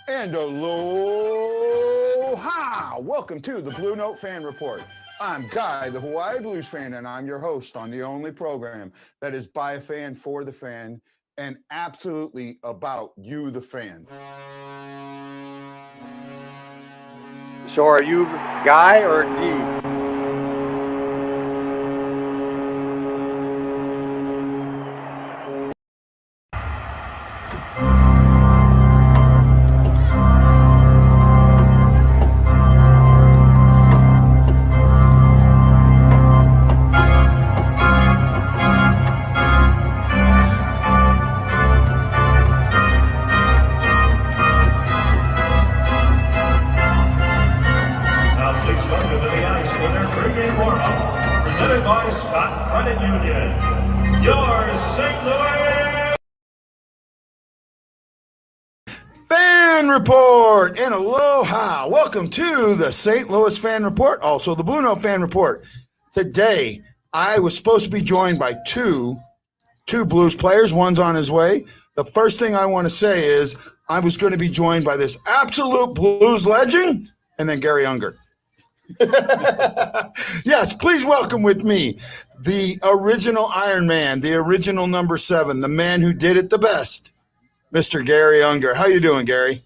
And aloha! Welcome to the Blue Note Fan Report. I'm Guy, the Hawaii Blues fan, and I'm your host on the only program that is by a fan, for the fan, and absolutely about you, the fan. So are you Guy or Guy? Report and aloha. Welcome to the St. Louis Fan Report, also the Blue Note Fan Report. Today, I was supposed to be joined by two Blues players. One's on his way. The first thing I want to say is I was going to be joined by this absolute Blues legend and then Garry Unger. Yes, please welcome with me the original Iron Man, the original number 7, the man who did it the best, Mr. Garry Unger. How you doing, Garry?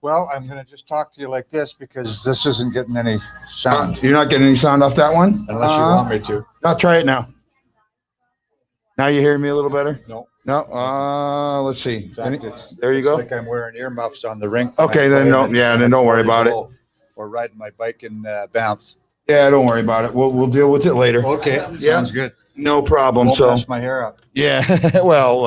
Well, I'm going to just talk to you like this because this isn't getting any sound. You're not getting any sound off that one? Unless you want me to. I'll try it now. Now you hear me a little better? No. Let's see. Fact, there you go. It's like I'm wearing earmuffs on the rink. Okay, then don't worry about it. Or riding my bike in Banff. Yeah, don't worry about it. We'll deal with it later. Okay, sounds good. No problem. Won't mess my hair up. Yeah, well,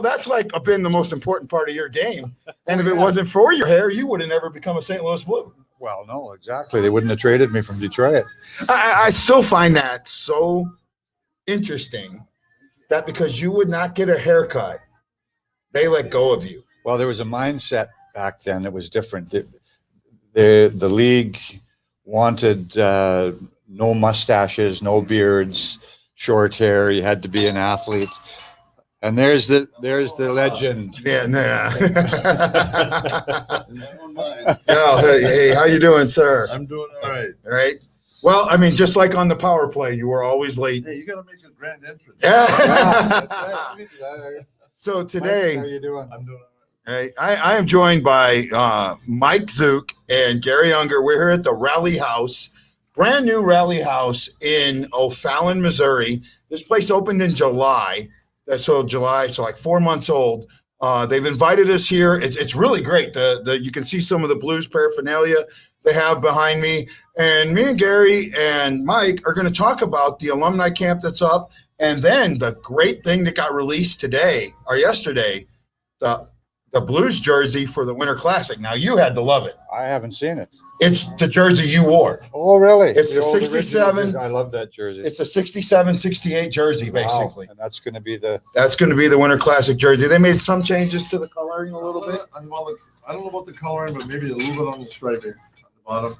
that's been the most important part of your game. And if it wasn't for your hair, you would have never become a St. Louis Blue. Well, no, exactly. They wouldn't have traded me from Detroit. I still find that so interesting that because you would not get a haircut, they let go of you. Well, there was a mindset back then that was different. The league wanted no mustaches, no beards, short hair. You had to be an athlete. And there's the legend. Yeah. Hey, how you doing, sir? I'm doing all right. All right. Well, I mean, just like on the power play, you were always late. Hey, you got to make a grand entrance. Yeah. Right. So today, Mike, how you doing? I'm doing all right. right, I am joined by Mike Zuke and Garry Unger. We're here at the Rally House, brand new Rally House in O'Fallon, Missouri. This place opened in July. So like 4 months old. They've invited us here. It's really great. You can see some of the Blues paraphernalia they have behind me. And me and Garry and Mike are going to talk about the alumni camp that's up. And then the great thing that got released today or yesterday, the Blues jersey for the Winter Classic. Now, you had to love it. I haven't seen it. It's the jersey you wore. Oh, really? It's the 67. I love that jersey. It's a 67, 68 jersey, basically. Wow. And that's going to be the Winter Classic jersey. They made some changes to the coloring a little bit. I don't know about the coloring, but maybe a little bit on the striping on the bottom.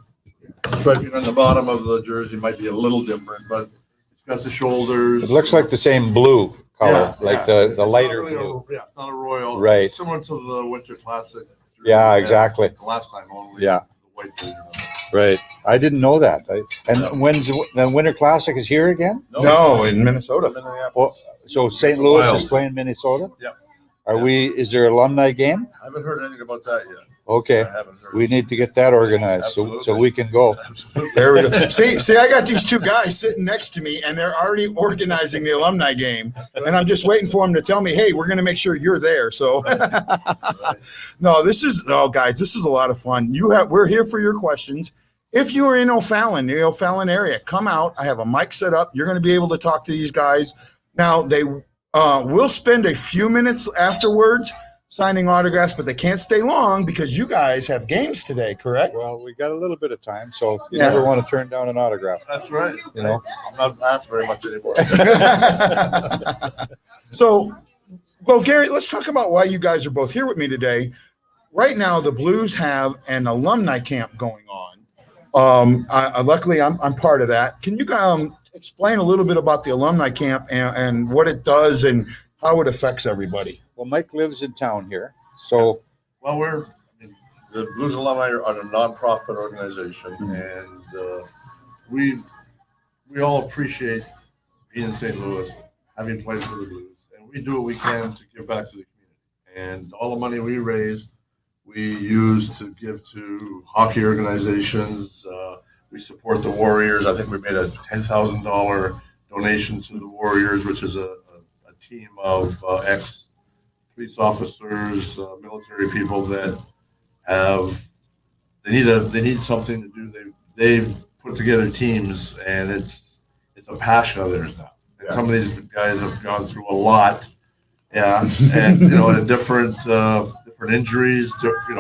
The striping on the bottom of the jersey might be a little different, but it's got the shoulders. It looks like the same blue color, the lighter not really blue. not a royal. Right. Similar to the Winter Classic. jersey Yeah, we had exactly. The last time only. Yeah. The white jersey. Right. I didn't know that. When's the Winter Classic is here again? No, in Minnesota. Well, so St. Louis is playing Minnesota? Yeah. Is there an alumni game? I haven't heard anything about that yet. Okay. I haven't heard. We need to get that organized so Absolutely. we can go. Absolutely. There we go. See, I got these two guys sitting next to me, and they're already organizing the alumni game, and I'm just waiting for them to tell me, "Hey, we're going to make sure you're there." So, no, guys, this is a lot of fun. We're here for your questions. If you are in O'Fallon, the O'Fallon area, come out. I have a mic set up. You're going to be able to talk to these guys. Now, they will spend a few minutes afterwards signing autographs, but they can't stay long because you guys have games today, correct? Well, we got a little bit of time, so you never want to turn down an autograph. That's right. You know? I'm not asked very much anymore. So, well, Garry, let's talk about why you guys are both here with me today. Right now, the Blues have an alumni camp going on. Luckily, I'm part of that. Can you explain a little bit about the alumni camp and what it does and how it affects everybody? Well, Mike lives in town here, so Well, the Blues Alumni are a nonprofit organization, and we all appreciate being in St. Louis, having played for the Blues, and we do what we can to give back to the community. And all the money we raise, we use to give to hockey organizations. We support the Warriors. I think we made a $10,000 donation to the Warriors, which is a team of ex-police officers, military people that they need something to do. They've put together teams, and it's a passion of theirs now. And some of these guys have gone through a lot, and in different injuries,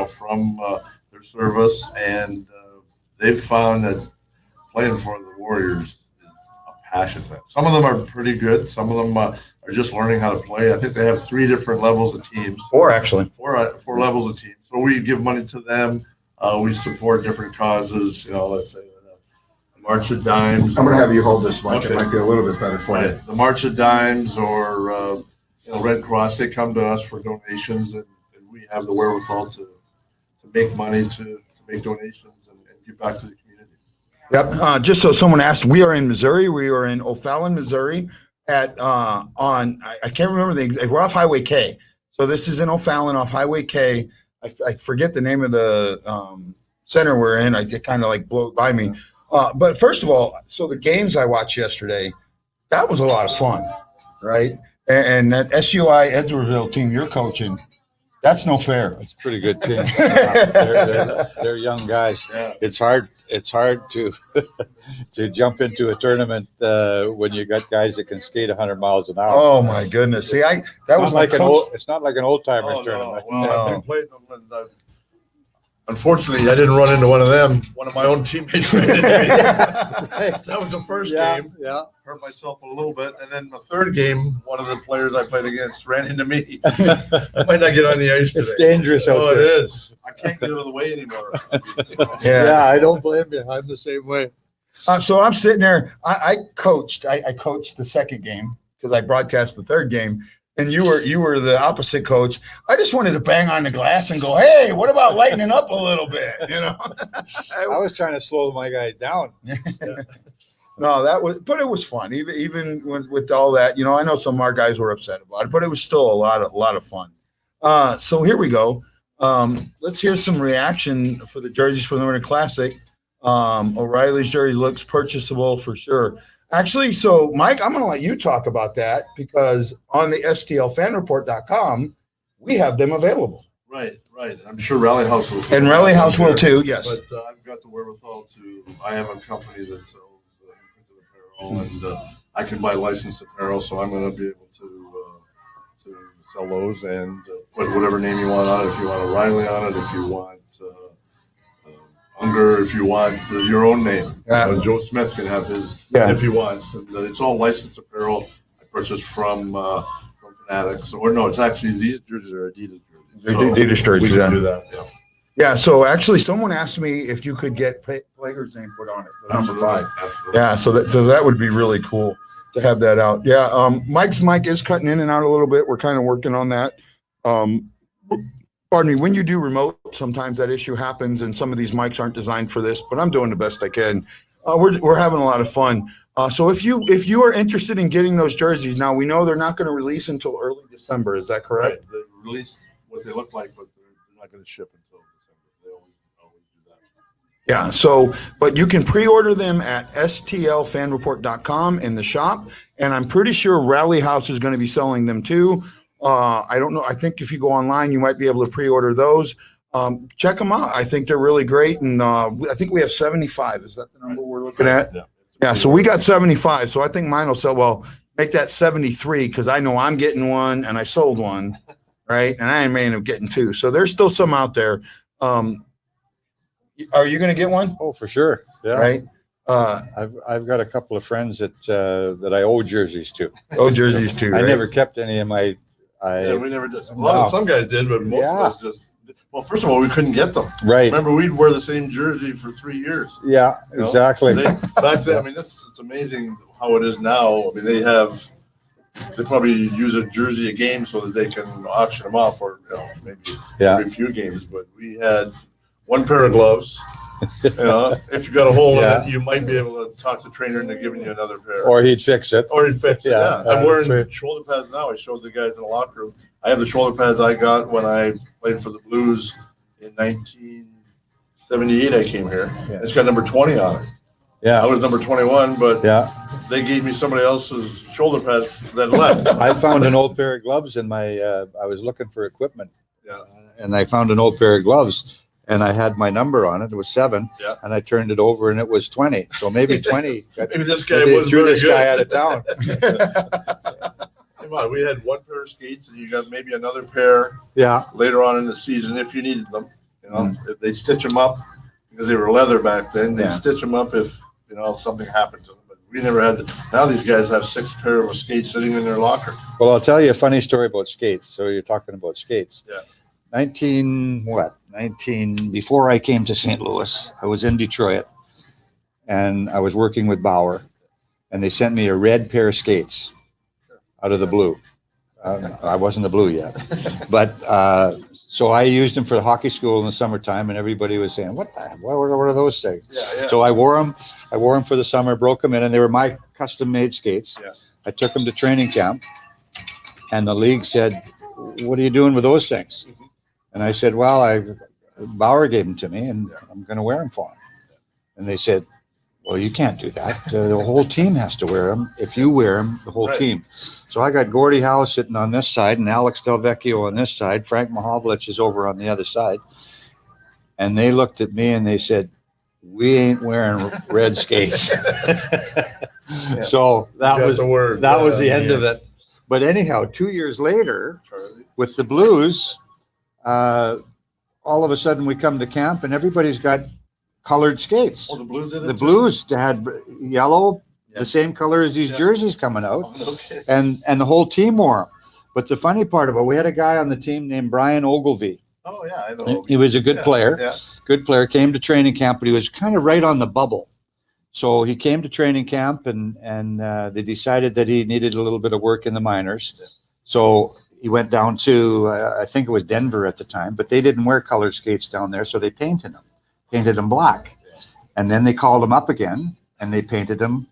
from their service, and they've found that playing for the Warriors is a passion thing. Some of them are pretty good. Some of them are just learning how to play. I think they have 3 different levels of teams. 4 actually. 4 levels of teams. So we give money to them. We support different causes. Let's say the March of Dimes. I'm going to have you hold this mic. Okay. It might be a little bit better for you. The March of Dimes or Red Cross. They come to us for donations, and we have the wherewithal to make money to make donations and give back to the community. Yep. Just so someone asked, we are in Missouri. We are in O'Fallon, Missouri. I can't remember we're off Highway K. So this is in O'Fallon off Highway K. I forget the name of the center we're in. I get kind of like blow by me. But first of all, so the games I watched yesterday, that was a lot of fun, right? And that SUI Edwardsville team you're coaching, that's no fair. It's a pretty good team. They're young guys. Yeah. It's hard to to jump into a tournament when you got guys that can skate 100 miles an hour. Oh my goodness! See, it's not like an old timers tournament. Well, I've played them, and unfortunately, I didn't run into one of them. One of my own teammates ran into me. That was the first game. Yeah. Hurt myself a little bit, and then the third game, one of the players I played against ran into me. I might not get on the ice today. It's dangerous out there. there. It is. I can't get out of the way anymore. Yeah, I don't blame you. I'm the same way. So I'm sitting there. I coached the second game because I broadcast the third game, and you were the opposite coach. I just wanted to bang on the glass and go, "Hey, what about lightening up a little bit?" I was trying to slow my guy down. No, but it was fun. Even with all that, I know some of our guys were upset about it, but it was still a lot of fun. So here we go. Let's hear some reaction for the jerseys for the Winter Classic. O'Reilly's jersey looks purchasable for sure. Actually, so Mike, I'm going to let you talk about that because on the STLFanReport.com, we have them available. Right. I'm sure Rally House will. And Rally House will too, yes. But I've got the wherewithal I have a company that sells imprinted apparel, and I can buy licensed apparel, so I'm going to be able to sell those and put whatever name you want on it. If you want a Riley on it, if you want Unger, if you want your own name. Joe Smith can have his if he wants. And it's all licensed apparel I purchased from Fanatics. Or no, it's actually these jerseys are Adidas jerseys. Adidas jerseys, we can do that, yeah. Yeah, so actually someone asked me if you could get Plager's name put on it, number 5. Absolutely. Yeah, so that would be really cool to have that out. Yeah, Mike's mic is cutting in and out a little bit. We're kind of working on that. Pardon me, when you do remote, sometimes that issue happens and some of these mics aren't designed for this, but I'm doing the best I can. We're having a lot of fun. So if you are interested in getting those jerseys, now we know they're not going to release until early December. Is that correct? Right. They release what they look like, but they're not going to ship until December. They always do that. Yeah, so, but you can pre-order them at stlfanreport.com in the shop, and I'm pretty sure Rally House is going to be selling them too. I don't know. I think if you go online, you might be able to pre-order those. Check them out. I think they're really great, and I think we have 75. Is that the number we're looking at? Yeah, so we got 75, so I think mine will sell. Well, make that 73 because I know I'm getting one, and I sold one, right? And I may end up getting 2. So there's still some out there. Are you going to get one? Oh, for sure. Yeah. Right. I've got a couple of friends that I owe jerseys to. Oh, jerseys too. Right? I never kept any of my. We never did. Some guys did, but most of us just. Well, first of all, we couldn't get them. Right. Remember, we'd wear the same jersey for 3 years. Yeah, exactly. Back then, I mean, it's amazing how it is now. I mean, they probably use a jersey a game so that they can auction them off, or maybe every few games. But we had one pair of gloves. You know, if you got a hole Yeah. in it, you might be able to talk the trainer into giving you another pair. Or he'd fix it. Or he'd fix it. Yeah. Yeah. I'm wearing shoulder pads now. I showed the guys in the locker room. I have the shoulder pads I got when I played for the Blues in 1978. I came here. Yeah. It's got number 20 on it. Yeah. I was number 21, but Yeah. they gave me somebody else's shoulder pads that left. I found an old pair of gloves in my, I was looking for equipment. Yeah. And I found an old pair of gloves and I had my number on it. It was 7. Yeah. And I turned it over and it was 20. So maybe 20. Maybe this guy maybe was threw very this good. guy out of town. Come on, we had one pair of skates and you got maybe another pair Yeah. later on in the season if you needed them. You know, if they stitch them up because they were leather back then. They Yeah. stitch them up if something happened to them. But we never had. Now these guys have 6 pair of skates sitting in their locker. Well, I'll tell you a funny story about skates. So you're talking about skates. Yeah. 19, before I came to St. Louis, I was in Detroit and I was working with Bauer and they sent me a red pair of skates out of the blue. I wasn't the blue yet, but, so I used them for the hockey school in the summertime and everybody was saying, what are those things? Yeah. So I wore them for the summer, broke them in, and they were my custom made skates. Yeah. I took them to training camp and the league said, what are you doing with those things? Mhm. And I said, well, Bauer gave them to me and I'm going to wear them for him. And they said, well, you can't do that. The whole team has to wear them. If you wear them, the whole Right. team. So I got Gordie Howe sitting on this side and Alex Delvecchio on this side. Frank Mahovlich is over on the other side. And they looked at me and they said, we ain't wearing red skates. So that was the word. that was the end of it. But anyhow, 2 years later, Charlie. with the Blues, all of a sudden we come to camp and everybody's got colored skates. Oh, the Blues did it. The too? Blues had yellow, Yeah. the same color as these Yeah. jerseys coming out, Oh, no kidding. and the whole team wore them. But the funny part about it, we had a guy on the team named Brian Ogilvie. Oh yeah, I know. He was a good Yeah, player. Yeah. Good player, came to training camp, but he was kind of right on the bubble. So he came to training camp and they decided that he needed a little bit of work in the minors. Yeah. So he went down to, I think it was Denver at the time, but they didn't wear colored skates down there. So they painted them black. Yeah. And then they called him up again and they painted him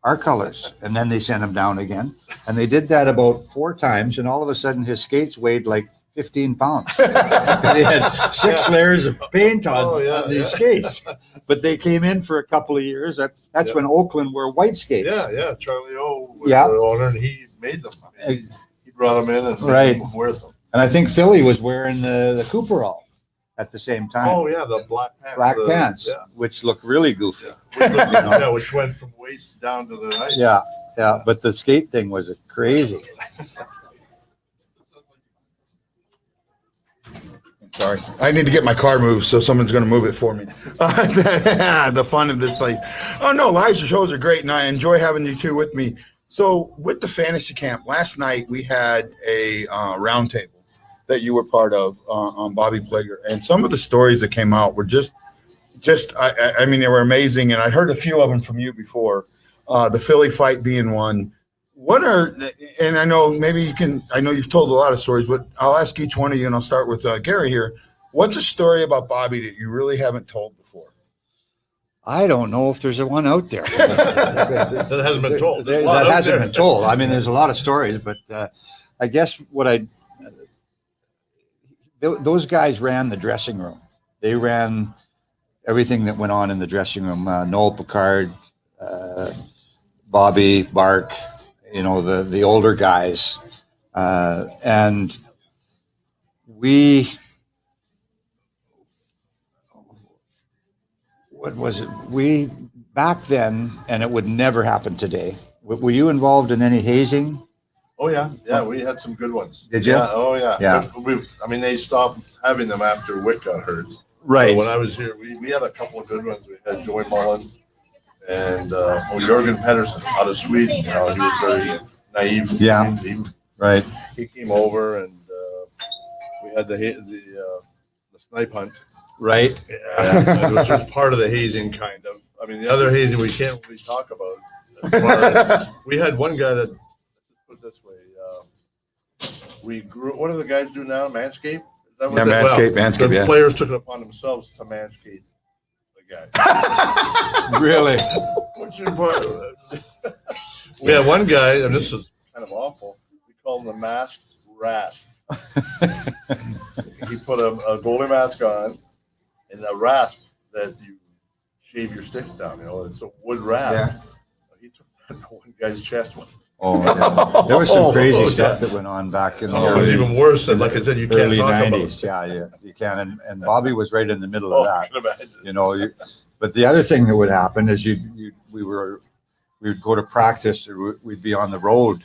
our colors. And then they sent him down again. And they did that about 4 times. And all of a sudden his skates weighed like 15 pounds. They had 6 layers of paint on these skates. But they came in for a couple of years. That's Yeah. when Oakland wore white skates. Yeah. Charlie O was Yeah. the owner, and he made them. I mean, he brought them in and Right. made them wear them. And I think Philly was wearing the Cooperall at the same time. Oh yeah, the black pants. Black the- pants, Yeah. which looked really goofy. Yeah. Which, looked- yeah, which went from waist down to the ice. Yeah. But the skate thing was crazy. Sorry, I need to get my car moved, so someone's going to move it for me. The fun of this place. Oh no, live shows are great, and I enjoy having you two with me. So, with the fantasy camp last night, we had a roundtable that you were part of on Bobby Plager, and some of the stories that came out were just I mean, they were amazing, and I heard a few of them from you before. The Philly fight being one. What are, and I know maybe you can, I know you've told a lot of stories, but I'll ask each one of you, and I'll start with Garry here. What's a story about Bobby that you really haven't told before? I don't know if there's a one out there. That hasn't been told. There's a lot That out hasn't there. been told. I mean, there's a lot of stories, but I guess those guys ran the dressing room. They ran everything that went on in the dressing room. Noel Picard, Bobby, Bark, the older guys. And what was it? We, back then, and it would never happen today. Were you involved in any hazing? Oh yeah, we had some good ones. Did you? Yeah, oh yeah. Yeah. They stopped having them after Wick got hurt. Right. So when I was here, we had a couple of good ones. We had Joey Mullen and Jürgen Pedersen out of Sweden. He was very naive. Yeah. Right. He came over and we had the snipe hunt. Right. Yeah, which was part of the hazing, kind of. I mean, the other hazing we can't really talk about. We had one guy that, let's put it this way, we grew. What do the guys do now? Manscaped? Is that Yeah, what they- Manscaped, the yeah. players took it upon themselves to manscape the guy. Really? Which is what- we had one guy, and this is kind of awful. We call him the masked rasp. He put a goalie mask on and a rasp that you shave your stick down. You know, it's a wood rasp. Yeah. He took that to one guy's chest one. Oh, yeah. There was some crazy Oh, stuff yeah. that went on back in the Oh, it was early, even worse. And like I said, you can't early talk 90s. about it. Yeah, you can. And Bobby was right in the middle Oh, of I that. can imagine. You know, but the other thing that would happen is we would go to practice, or we'd be on the road.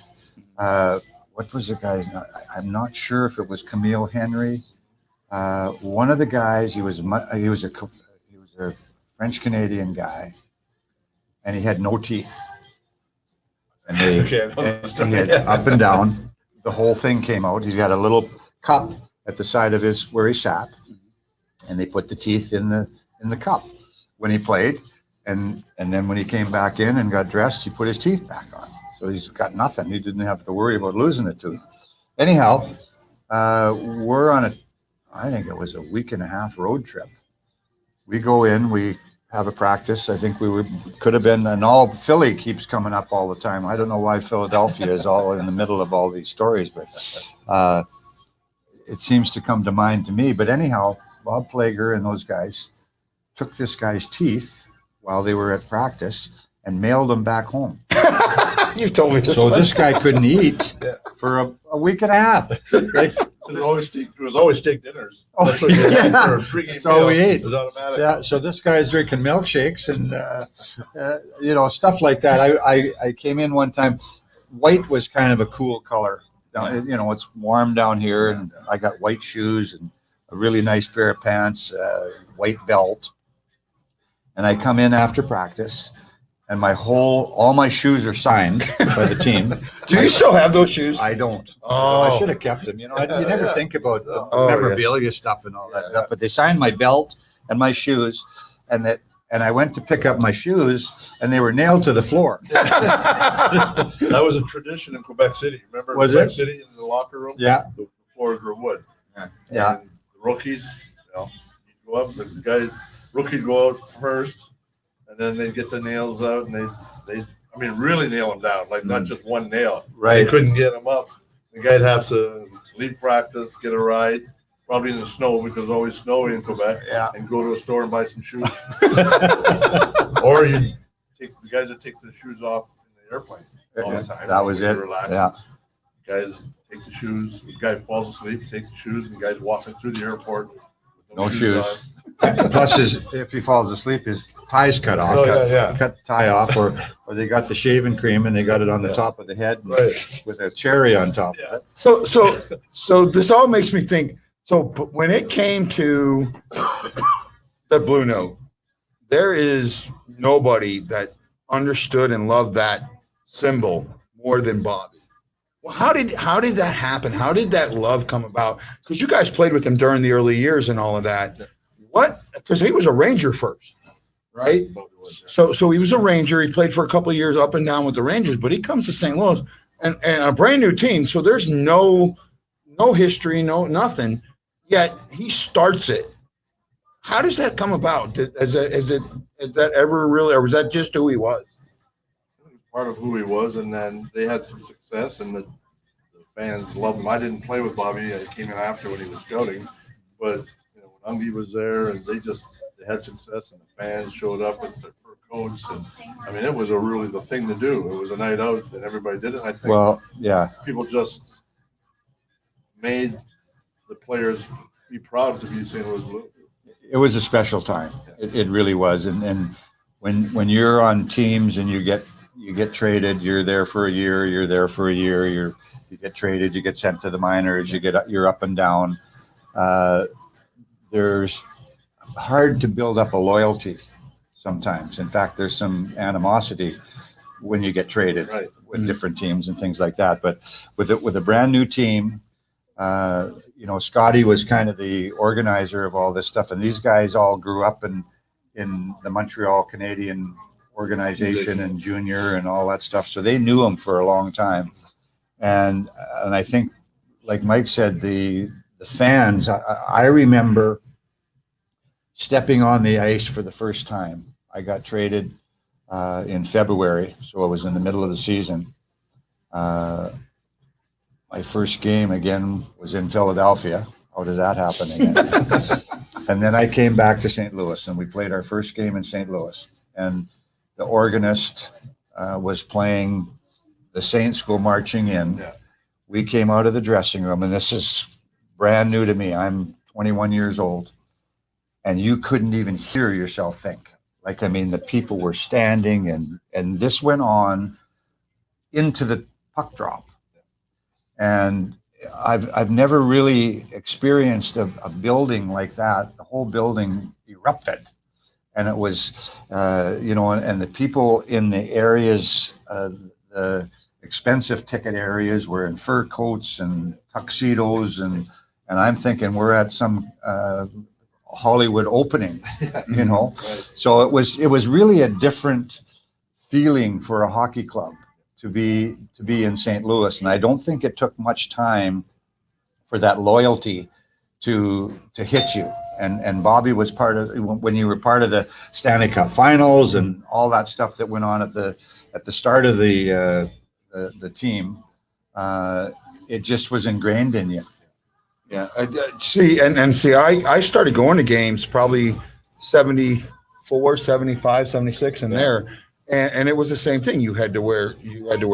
What was the guy's name? I'm not sure if it was Camille Henry. One of the guys, he was a French Canadian guy, and he had no teeth. And he had up and down, the whole thing came out. He's got a little cup at the side of where he sat, and they put the teeth in the cup when he played, and then when he came back in and got dressed, he put his teeth back on. So he's got nothing. He didn't have to worry about losing a tooth. Anyhow, we're on I think it was a week and a half road trip. We go in, we have a practice. I think could have been, and all Philly keeps coming up all the time. I don't know why Philadelphia is all in the middle of all these stories, but it seems to come to mind to me. But anyhow, Bob Plager and those guys took this guy's teeth while they were at practice and mailed them back home. You've told me this. So one. this guy couldn't eat for a week and a half. Like, There was always steak dinners. Oh, That's what you yeah. had for a pregame That's all we meal. ate. It was automatic. yeah, so this guy's drinking milkshakes and stuff like that. I came in one time. White was kind of a cool color. It's warm down here, and I got white shoes and a really nice pair of pants, white belt. And I come in after practice, and all my shoes are signed by the team. Do you still have those shoes? I don't. Oh. I should have kept them. You never think about the Oh, yeah. memorabilia stuff and all that stuff. But they signed my belt and my shoes, and I went to pick up my shoes, and they were nailed to the floor. That was a tradition in Quebec City. Remember Was Quebec it? City in the locker room? Yeah. The floors were wood. Yeah. And the rookies, you'd go up, rookie'd go out first, and then they'd get the nails out, and they really nail them down, like not just one nail. Right. They couldn't get them up. The guy'd have to leave practice, get a ride, probably in the snow because it's always snowy in Quebec, Yeah. and go to a store and buy some shoes. Or the guys that take the shoes off in the airplane all the time. That was it. Relax. Yeah. Guys take the shoes. The guy falls asleep, take the shoes, and the guy's walking through the airport with No shoes. on. Plus, if he falls asleep, his tie's cut off. Oh, yeah. Cut the tie off, or they got the shaving cream and they got it on the top of the head Right. with a cherry on top Yeah. of it. So this all makes me think. So when it came to the Blue Note, there is nobody that understood and loved that symbol more than Bobby. Well, how did that happen? How did that love come about? Because you guys played with him during the early years and all of that. What? Because he was a Ranger first, right? So he was a Ranger. He played for a couple of years up and down with the Rangers, but he comes to St. Louis and a brand new team. So there's no history, no nothing. Yet he starts it. How does that come about? Is that ever really, or was that just who he was? Part of who he was, and then they had some success, and the fans loved him. I didn't play with Bobby. I came in after when he was scouting, but when Unger was there, and they had success, and the fans showed up with their fur coats, and it was really the thing to do. It was a night out, and everybody did it. I think Well, yeah. people just made the players be proud to be St. Louis Blue. It was a special time. It really was. And when you're on teams and you get traded, you're there for a year, you get traded, you get sent to the minors, you're up and down. There's hard to build up a loyalty sometimes. In fact, there's some animosity when you get traded with different teams and things like that. But with a brand new team, Scotty was kind of the organizer of all this stuff, and these guys all grew up in the Montreal Canadian organization and junior and all that stuff. So they knew him for a long time. And I think, like Mike said, the the fans, I remember stepping on the ice for the first time. I got traded in February, so it was in the middle of the season. My first game again was in Philadelphia. How did that happen again? And then I came back to St. Louis, and we played our first game in St. Louis. And the organist was playing the Saints Go Marching In. Yeah. We came out of the dressing room, and this is brand new to me. I'm 21 years old, and you couldn't even hear yourself think. Like, I mean, the people were standing, and this went on into the puck drop. And I've never really experienced a building like that. The whole building erupted, and it was, and the people in the areas, the expensive ticket areas, were in fur coats and tuxedos, and I'm thinking we're at some Hollywood opening, Right. So it was really a different feeling for a hockey club to be in St. Louis, and I don't think it took much time for that loyalty to hit you. And Bobby was part of, when you were part of the Stanley Cup Finals and all that stuff that went on at the start of the team. It just was ingrained in you. Yeah. I started going to games probably 74, 75, 76 in there. And it was the same thing. You had to wear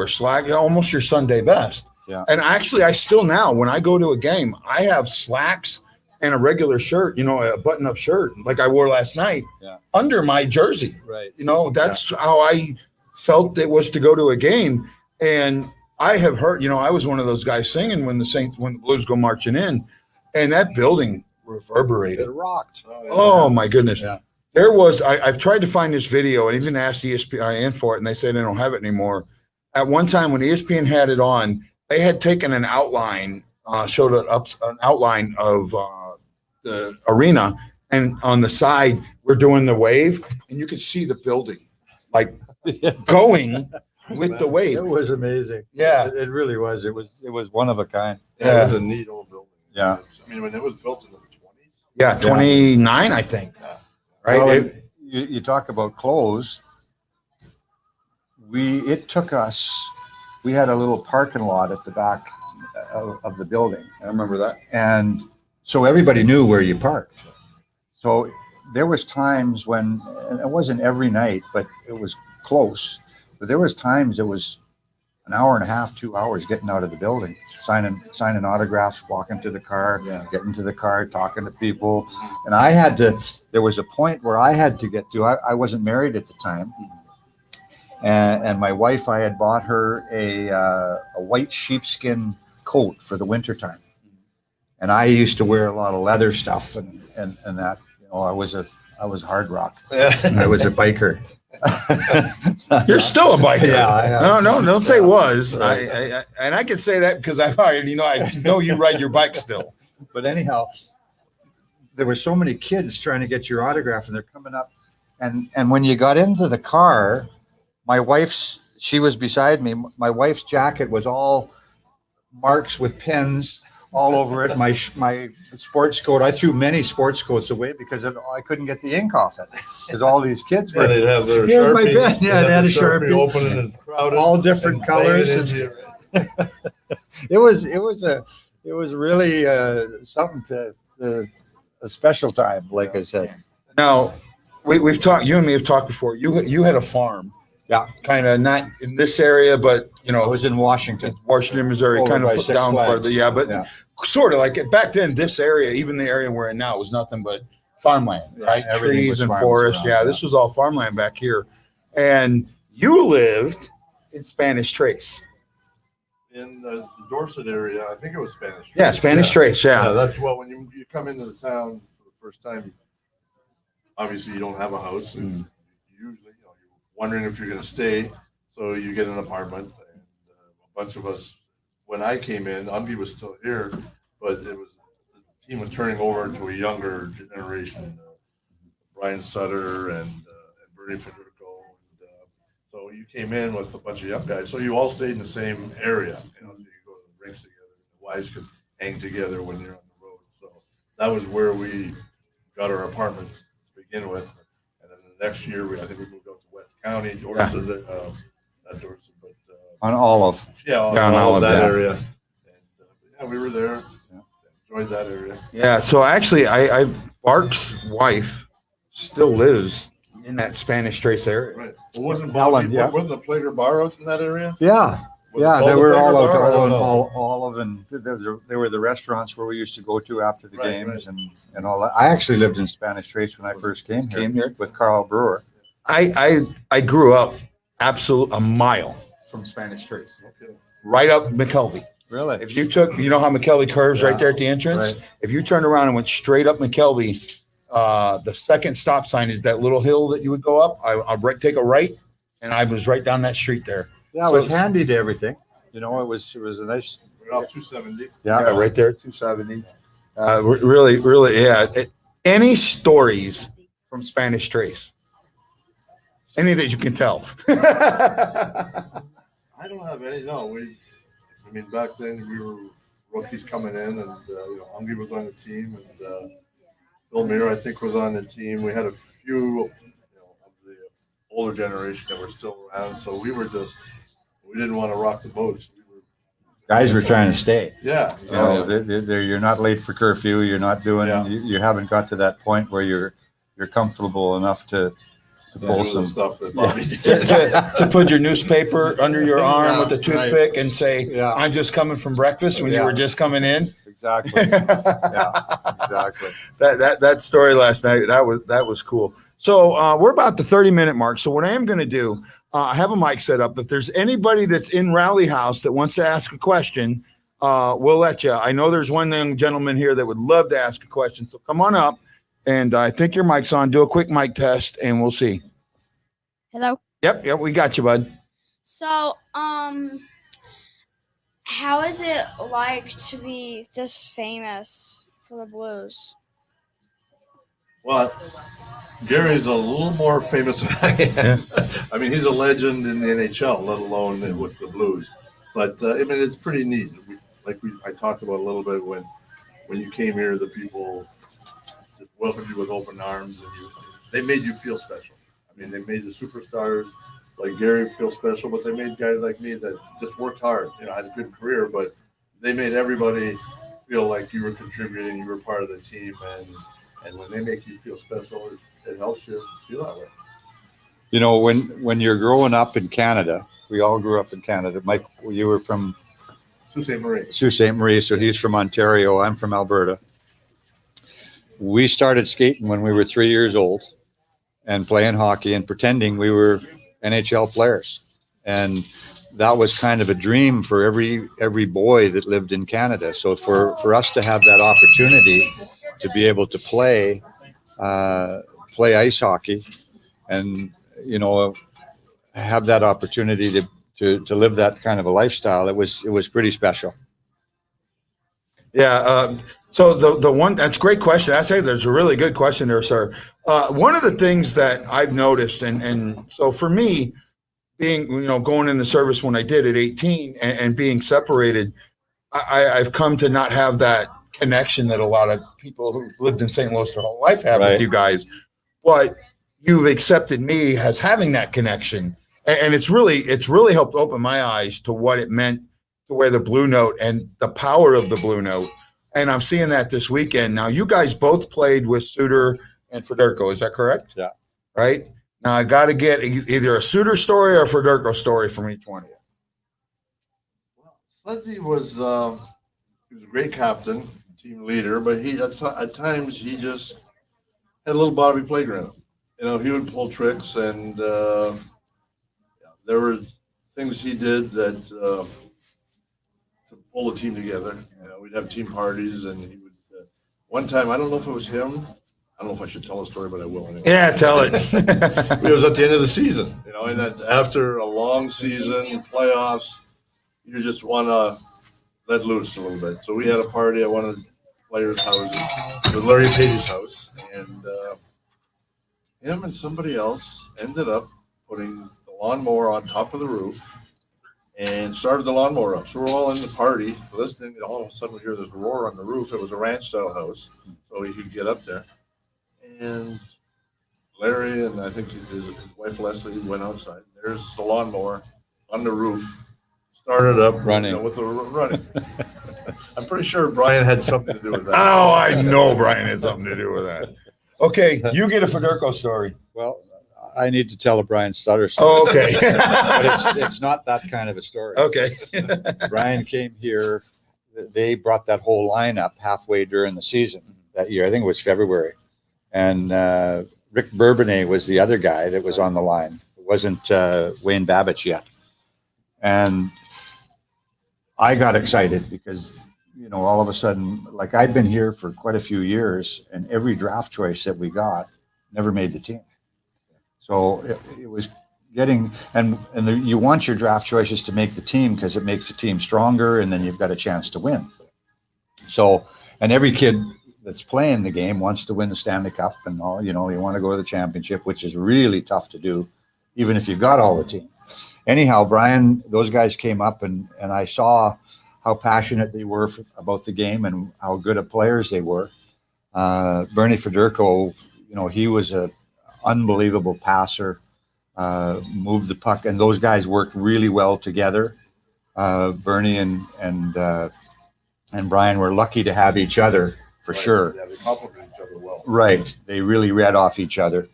slack, almost your Sunday best. Yeah. And actually, I still now, when I go to a game, I have slacks and a regular shirt, a button-up shirt, like I wore last night, under my jersey. Right. That's how I felt it was to go to a game. And I have heard, I was one of those guys singing when the Blues go marching in, and that building reverberated. It rocked. Oh my goodness. Yeah. There was, I've tried to find this video and even asked ESPN for it, and they said they don't have it anymore. At one time when ESPN had it on, they had taken an outline, showed an outline of the arena, and on the side, we're doing the wave, and you could see the building like going with the wave. It was amazing. Yeah. It really was. It was one of a kind. Yeah, it was a neat old building. Yeah. I mean, when it was built in the 20s. Yeah, 29, I think. Yeah. Right. Well, you talk about clothes. It took us. We had a little parking lot at the back of the building. I remember that. And so everybody knew where you parked. So there was times when, and it wasn't every night, but it was close. But there was times it was an hour and a half, 2 hours getting out of the building, signing autographs, walking to the car, getting to the car, talking to people. And there was a point where I had to get to, I wasn't married at the time. And my wife, I had bought her a white sheepskin coat for the wintertime. And I used to wear a lot of leather stuff and that, I was hard rock. I was a biker. You're still a biker. Yeah. No, don't say was. Right. And I can say that because I've already I know you ride your bike still. But anyhow, there were so many kids trying to get your autograph, and they're coming up. And when you got into the car, she was beside me. My wife's jacket was all marks with pins all over it. My sports coat, I threw many sports coats away because I couldn't get the ink off it. Because all these kids were. They'd have their Here's my Sharpie. pen. Yeah, they had a Sharpie. Opening and crowded. All different colors. It was really something to a special time, like I said. Now, we've talked. You and me have talked before. You had a farm. Yeah. Kind of not in this area, but I was in Washington, Missouri, Over kind by of Six down Flags. further. Yeah, but sort of like back then. This area, even the area we're in now, was nothing but farmland, right? everything Trees was and farms forest. around, This was all farmland back here. And you lived in Spanish Trace. In the Dorset area, I think it was Spanish. Yeah, Spanish Trace. Yeah, that's when you come into the town for the first time. Obviously, you don't have a house, and usually, you're wondering if you're going to stay. So you get an apartment, and a bunch of us. When I came in, Unge was still here, but the team was turning over to a younger generation. Brian Sutter and Bernie Federico. So you came in with a bunch of young guys. So you all stayed in the same area. So you go to the rinks together. The wives could hang together when you're on the road. that was where we got our apartments to begin with. And then the next year, I think we moved out to West County, Dorset, not Dorset, but On Olive. yeah, on Yeah, on all of Olive, that yeah. area. And yeah, we were there. Yeah. Enjoyed that area. Yeah. So actually, I Bart's wife still lives in that Spanish Trace area. Right. Well, wasn't Helen, Bobby, yeah. wasn't the Plager Bar out in that area? Yeah. Was it Yeah, called they the were Plager all out Bar? I don't know. Olive, and they were the restaurants where we used to go to after the Right, games and all that. I actually lived in Spanish Trace when I first came here with Carl Brewer. I grew up a mile from Spanish Trace, Okay. right up McKelvey. Really? If you took, you know how McKelvey curves right Yeah, there at the entrance? right. If you turned around and went straight up McKelvey, the second stop sign is that little hill that you would go up. I'd take a right, and I was right down that street there. Yeah, So it was it's- handy to everything. You know, it was a nice. Right off 270. Yeah, Yeah, right there. 270. Really, yeah. Any stories from Spanish Trace? Any that you can tell? I don't have any. No, I mean, back then we were rookies coming in, and Unger was on the team, and Phil Muir, I think, was on the team. We had a few, of the older generation that were still around, so we didn't want to rock the boat. So Guys were trying to stay. yeah, You know, you're not late for curfew. You're not doing. Yeah. You haven't got to that point where you're comfortable enough to pull the some. stuff that Bobby did. to put your newspaper under your arm Yeah, with a toothpick and say, Yeah. I'm just coming from breakfast when you Yeah. were just coming in. Exactly. Yeah. Exactly. That story last night, that was cool. So we're about the 30-minute mark. So what I am going to do, I have a mic set up. If there's anybody that's in Rally House that wants to ask a question, we'll let you. I know there's one young gentleman here that would love to ask a question. So come on up. And I think your mic's on. Do a quick mic test, and we'll see. Hello. Yep, we got you, bud. So, how is it like to be this famous for the Blues? Well, Gary's a little more famous than I am. I mean, he's a legend in the NHL, let alone with the Blues. But I mean, it's pretty neat. I talked about a little bit when you came here, the people just welcomed you with open arms, and they made you feel special. I mean, they made the superstars like Garry feel special, but they made guys like me that just worked hard. Had a good career, but they made everybody feel like you were contributing, you were part of the team, and when they make you feel special, it helps you feel that way. You know, when you're growing up in Canada, we all grew up in Canada. Mike, you were from Sault Ste. Marie. Sault Ste. Marie, so he's from Ontario. I'm from Alberta. We started skating when we were 3 years old and playing hockey and pretending we were NHL players. And that was kind of a dream for every boy that lived in Canada. So for us to have that opportunity to be able to play ice hockey and, have that opportunity to live that kind of a lifestyle, it was pretty special. Yeah. So the one, that's a great question. I say there's a really good question there, sir. One of the things that I've noticed, and so for me, being, going in the service when I did at 18 and being separated, I've come to not have that connection that a lot of people who lived in St. Louis their whole life have Right. with you guys. But you've accepted me as having that connection. And it's really helped open my eyes to what it meant to wear the Blue Note and the power of the Blue Note. And I'm seeing that this weekend. Now, you guys both played with Suter and Federico. Is that correct? Yeah. Right? Now, I got to get either a Suter story or a Federico story from each one of you. Well, Sudsy was he was a great captain, team leader, but he at times he just had a little Bobby Plager in him. He would pull tricks, and there were things he did that to pull the team together. We'd have team parties, and he would. One time, I don't know if it was him. I don't know if I should tell a story, but I will anyway. Yeah, tell it. It was at the end of the season, and that after a long season, playoffs, you just want to let loose a little bit. So we had a party at one of the players' houses, with Larry Page's house, and him and somebody else ended up putting the lawnmower on top of the roof and started the lawnmower up. So we're all in the party listening, and all of a sudden we hear this roar on the roof. It was a ranch-style house, so he could get up there. And Larry and I think his wife Leslie went outside. There's the lawnmower on the roof, started up Running. with the running. I'm pretty sure Brian had something to do with that. Oh, I know Brian had something to do with that. Okay, you get a Federico story. Well, I need to tell a Brian Stutter story. Oh, okay. But it's not that kind of a story. Okay. Brian came here. They brought that whole line up halfway during the season that year. I think it was February. And Rick Bourbonnais was the other guy that was on the line. It wasn't Wayne Babbage yet. And I got excited because, you know, all of a sudden, like I'd been here for quite a few years, and every draft choice that we got never made the team. So it was getting, you want your draft choices to make the team because it makes the team stronger, and then you've got a chance to win. So, and every kid that's playing the game wants to win the Stanley Cup and all, you know, you want to go to the championship, which is really tough to do, even if you've got all the team. Anyhow, Brian, those guys came up and I saw how passionate they were about the game and how good of players they were. Bernie Federico, you know, he was a unbelievable passer, moved the puck, and those guys worked really well together. Bernie and Brian were lucky to have each other for sure. Yeah, they complement each other well. Right, they really read off each other,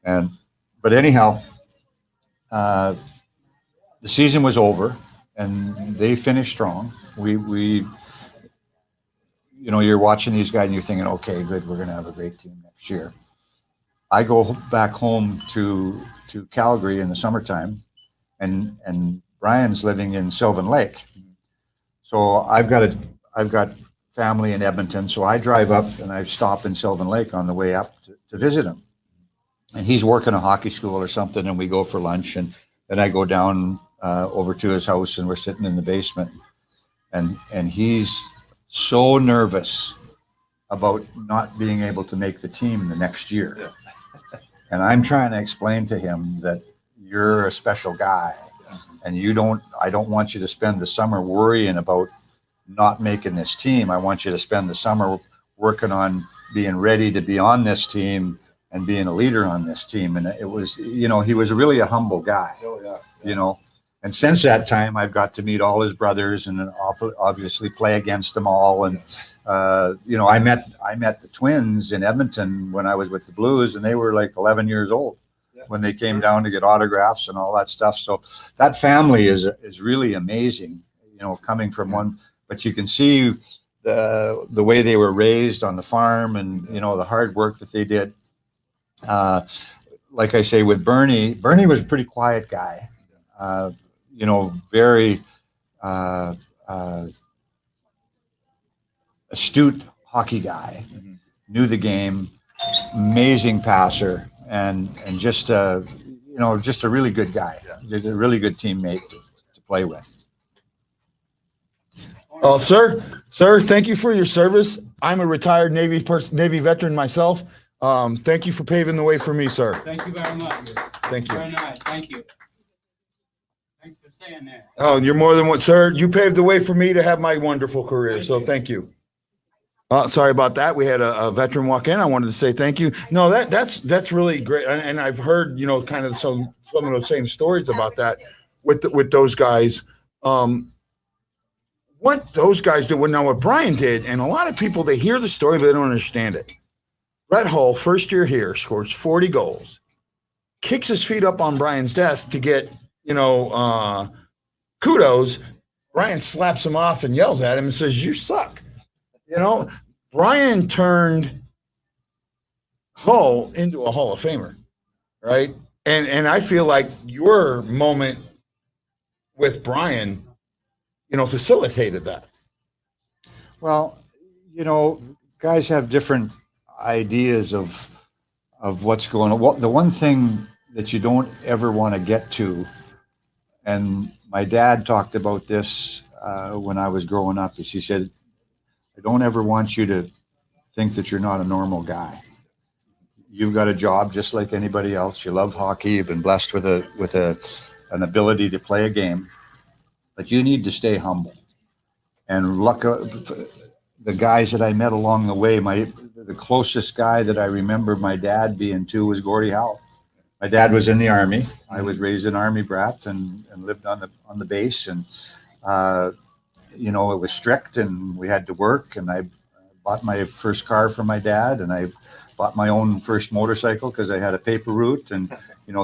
but anyhow, the season was over, and they finished strong. We, you know, you're watching these guys and you're thinking, okay, good, we're going to have a great team next year. I go back home to Calgary in the summertime, and Brian's living in Sylvan Lake. So I've got family in Edmonton, so I drive up and I stop in Sylvan Lake on the way up to visit him. And he's working a hockey school or something, and we go for lunch, and then I go down over to his house, and we're sitting in the basement, and he's so nervous about not being able to make the team the next year. Yeah. And I'm trying to explain to him that you're a special guy, and I don't want you to spend the summer worrying about not making this team. I want you to spend the summer working on being ready to be on this team and being a leader on this team. And it was, you know, he was really a humble guy. Oh, yeah. You know, and since that time, I've got to meet all his brothers and obviously play against them all. And, you know, I met the twins in Edmonton when I was with the Blues, and they were like 11 years old when they came down to get autographs and all that stuff. So that family is really amazing, you know, coming from one, but you can see the way they were raised on the farm and, you know, the hard work that they did. Like I say, with Bernie was a pretty quiet guy. You know, very astute hockey guy, knew the game, amazing passer, and just you know, just a really good guy, a really good teammate to play with. Oh, sir, thank you for your service. I'm a retired Navy veteran myself. Thank you for paving the way for me, sir. Thank you very much. Thank you. Very nice. Thank you. Thanks for saying that. Oh, you're more than one, sir. You paved the way for me to have my wonderful career. So thank you. Sorry about that. We had a veteran walk in. I wanted to say thank you. No, that's really great. And I've heard, you know, kind of some of those same stories about that with those guys. What those guys did, what Brian did, and a lot of people, they hear the story, but they don't understand it. Brett Hull, first year here, scores 40 goals, kicks his feet up on Brian's desk to get, you know, kudos. Brian slaps him off and yells at him and says, "You suck." You know, Brian turned Hull into a Hall of Famer, right? And I feel like your moment with Brian, you know, facilitated that. Well, you know, guys have different ideas of what's going on. The one thing that you don't ever want to get to, and my dad talked about this when I was growing up, is he said, I don't ever want you to think that you're not a normal guy. You've got a job just like anybody else. You love hockey. You've been blessed with an ability to play a game. but you need to stay humble. And the guys that I met along the way, the closest guy that I remember my dad being to was Gordie Howe. My dad was in the Army. I was raised an Army brat and lived on the base. And, it was strict and we had to work. And I bought my first car for my dad, and I bought my own first motorcycle because I had a paper route, and,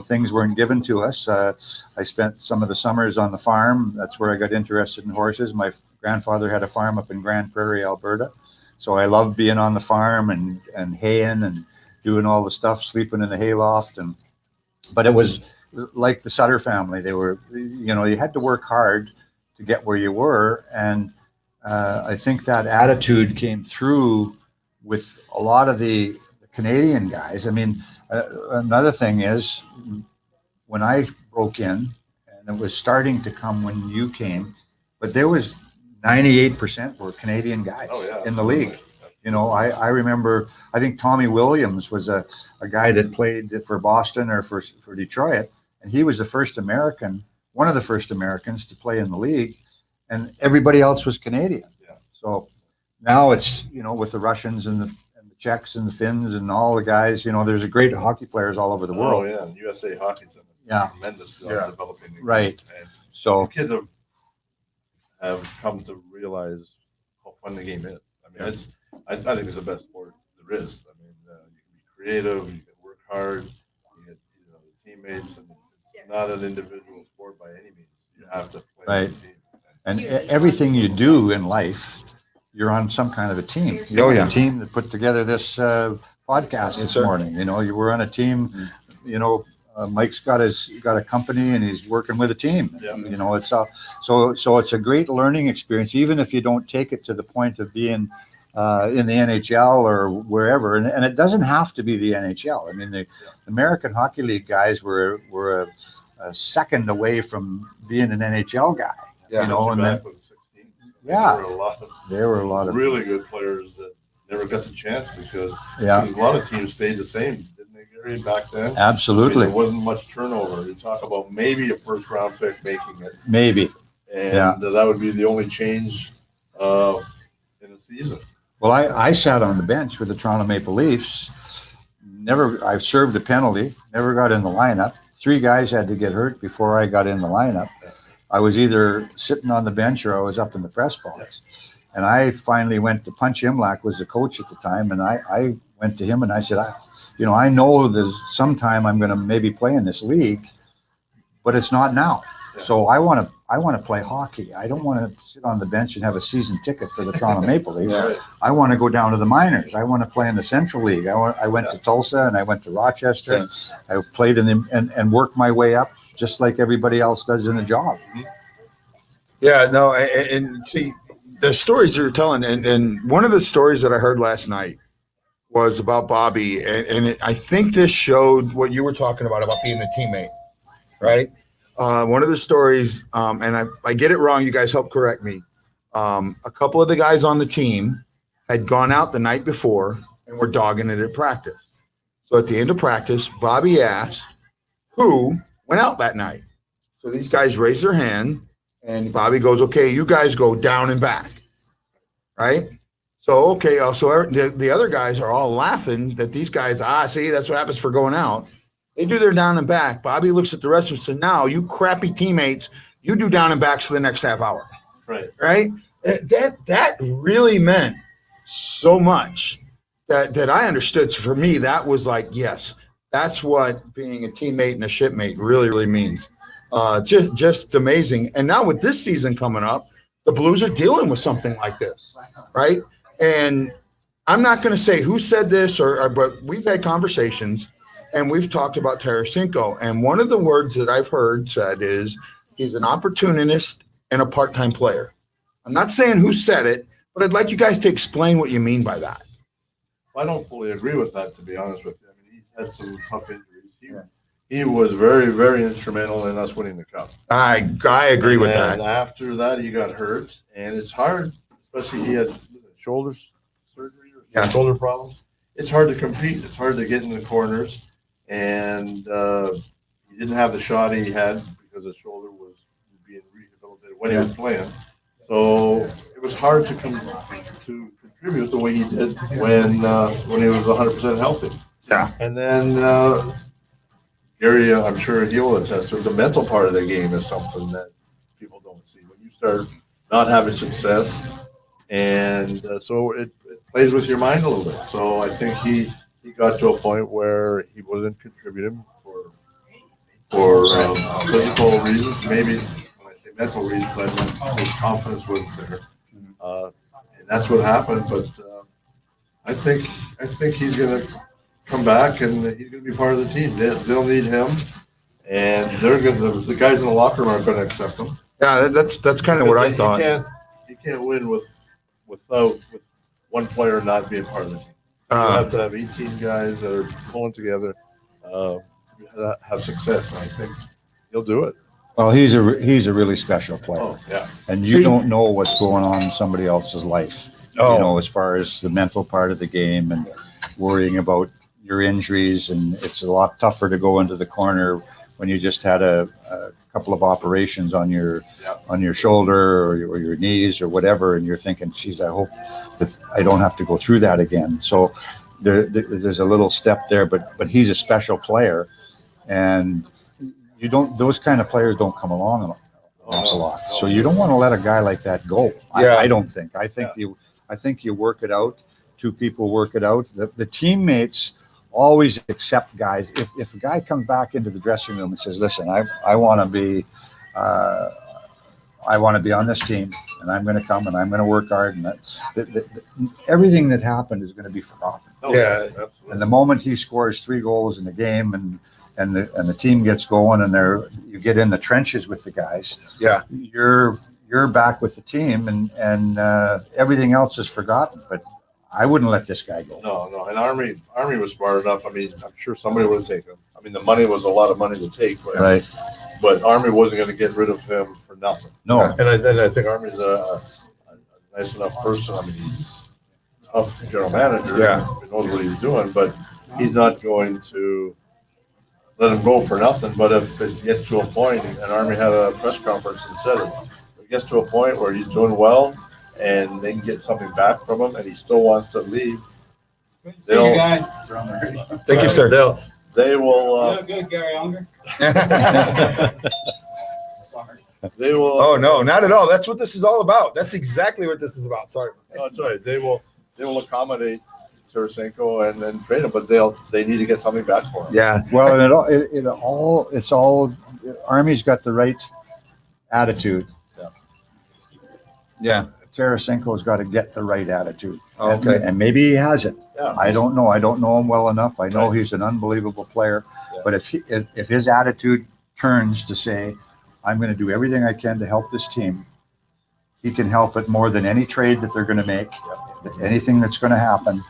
things weren't given to us. I spent some of the summers on the farm. That's where I got interested in horses. My grandfather had a farm up in Grand Prairie, Alberta. So I loved being on the farm and haying and doing all the stuff, sleeping in the hayloft. But it was like the Sutter family. They were, you had to work hard to get where you were. And I think that attitude came through with a lot of the Canadian guys. I mean, another thing is when I broke in, and it was starting to come when you came, but there was 98% were Canadian guys in the league. I remember, I think Tommy Williams was a guy that played for Boston or for Detroit, and he was the first American, one of the first Americans to play in the league, and everybody else was Canadian. Yeah. So now it's, with the Russians and the Czechs and the Finns and all the guys, there's a great hockey players all over the world. Oh yeah, and USA Hockey's done a tremendous job developing the right. game. And So kids have come to realize how fun the game is. I mean, I think it's the best sport there is. I mean, you can be creative, you can work hard, you get teammates, and it's not an individual sport by any means. You have to play as a team. And everything you do in life, you're on some kind of a team. You're on a team that put together this podcast this morning. You were on a team. Mike's got a company and he's working with a team. Yeah. It's so it's a great learning experience, even if you don't take it to the point of being in the NHL or wherever. And it doesn't have to be the NHL. I mean, the American Hockey League guys were a second away from being an NHL guy. Yeah. And then, there were a lot of really good players that never got the chance because a lot of teams stayed the same, didn't they, Garry, back then? Absolutely. There wasn't much turnover. You talk about maybe a first round pick making it. Maybe. And that would be the only change in the season. Well, I sat on the bench with the Toronto Maple Leafs. I served a penalty, never got in the lineup. 3 guys had to get hurt before I got in the lineup. I was either sitting on the bench or I was up in the press box. And I finally went to Punch Imlach, was the coach at the time. And I went to him and I said, I know there's sometime I'm going to maybe play in this league, but it's not now. Yeah. So I want to play hockey. I don't want to sit on the bench and have a season ticket for the Toronto Maple Leafs. Right. I want to go down to the minors. I want to play in the Central League. I went to Tulsa and I went to Rochester. Yeah. I played in and worked my way up just like everybody else does in a job. Yeah, no, and see, the stories you're telling, and one of the stories that I heard last night was about Bobby, and I think this showed what you were talking about being a teammate, right? One of the stories, and if I get it wrong, you guys help correct me. A couple of the guys on the team had gone out the night before and were dogging it at practice. So at the end of practice, Bobby asked who went out that night. So these guys raised their hand, and Bobby goes, "Okay, you guys go down and back." Right? So, okay, so the other guys are all laughing that these guys, see, that's what happens for going out. They do their down and back. Bobby looks at the rest of us and said, "Now, you crappy teammates, you do down and backs for the next half hour." Right. Right? That really meant so much that I understood. So for me, that was like, yes, that's what being a teammate and a shipmate really, really means. Just amazing. And now with this season coming up, the Blues are dealing with something like this, right? And I'm not going to say who said this, but we've had conversations and we've talked about Tarasenko. And one of the words that I've heard said is he's an opportunist and a part-time player. I'm not saying who said it, but I'd like you guys to explain what you mean by that. I don't fully agree with that, to be honest with you. I mean, he's had some tough injuries. He was very, very instrumental in us winning the cup. I agree with that. And after that, he got hurt, and it's hard, especially he had shoulder surgery or shoulder problems. It's hard to compete. It's hard to get in the corners, and he didn't have the shot he had because his shoulder was being rehabilitated when he was playing. So it was hard to contribute the way he did when he was 100% healthy. Yeah. And then Garry, I'm sure he'll attest to it, the mental part of the game is something that people don't see. When you start not having success, and so it plays with your mind a little bit. So I think he got to a point where he wasn't contributing for physical reasons, maybe when I say mental reasons, I meant his confidence wasn't there, and that's what happened. But I think he's going to come back and he's going to be part of the team. They'll need him, and they're going to. The guys in the locker room are going to accept him. Yeah, that's kind of what I thought. You can't win with one player not being part of the team. You have to have 18 guys that are pulling together to have success. And I think he'll do it. Well, he's a really special player. Oh, yeah. And you don't know what's going on in somebody else's life. Oh. You know, as far as the mental part of the game and worrying about your injuries, and it's a lot tougher to go into the corner when you just had a couple of operations on your shoulder or your knees or whatever, and you're thinking, geez, I hope that I don't have to go through that again. So there's a little step there, but he's a special player, and those kind of players don't come along an awful lot. So you don't want to let a guy like that go. Yeah. I don't think. I think you work it out. Two people work it out. The teammates always accept guys. If a guy comes back into the dressing room and says, "Listen, I want to be on this team, and I'm going to come and I'm going to work hard," and that's everything that happened is going to be forgotten. Yeah. Absolutely. And the moment he scores 3 goals in the game, and the team gets going, and you get in the trenches with the guys. Yeah. You're back with the team, and everything else is forgotten. But I wouldn't let this guy go. No. And Army was smart enough. I mean, I'm sure somebody would have taken him. I mean, the money was a lot of money to take, Right. But Army wasn't going to get rid of him for nothing. No. And I think Army's a nice enough person. I mean, he's a tough general manager. Yeah. He knows what he's doing, but he's not going to let him go for nothing. But if it gets to a point, and Army had a press conference and said it, if it gets to a point where he's doing well and they can get something back from him and he still wants to leave, Good to see you guys. Thank you, sir. They will. You look good, Garry Unger. Sorry. They will. Oh no, not at all. That's what this is all about. That's exactly what this is about. Sorry. No, it's all right. They will accommodate Tarasenko and then trade him, but they need to get something back for him. Yeah. Well, and it's all Army's got the right attitude. Yeah. Tarasenko's got to get the right attitude. Okay. And maybe he hasn't. Yeah. I don't know. I don't know him well enough. I know he's an unbelievable player. Yeah. But if his attitude turns to say, I'm going to do everything I can to help this team, he can help it more than any trade that they're going to make, anything that's going to happen.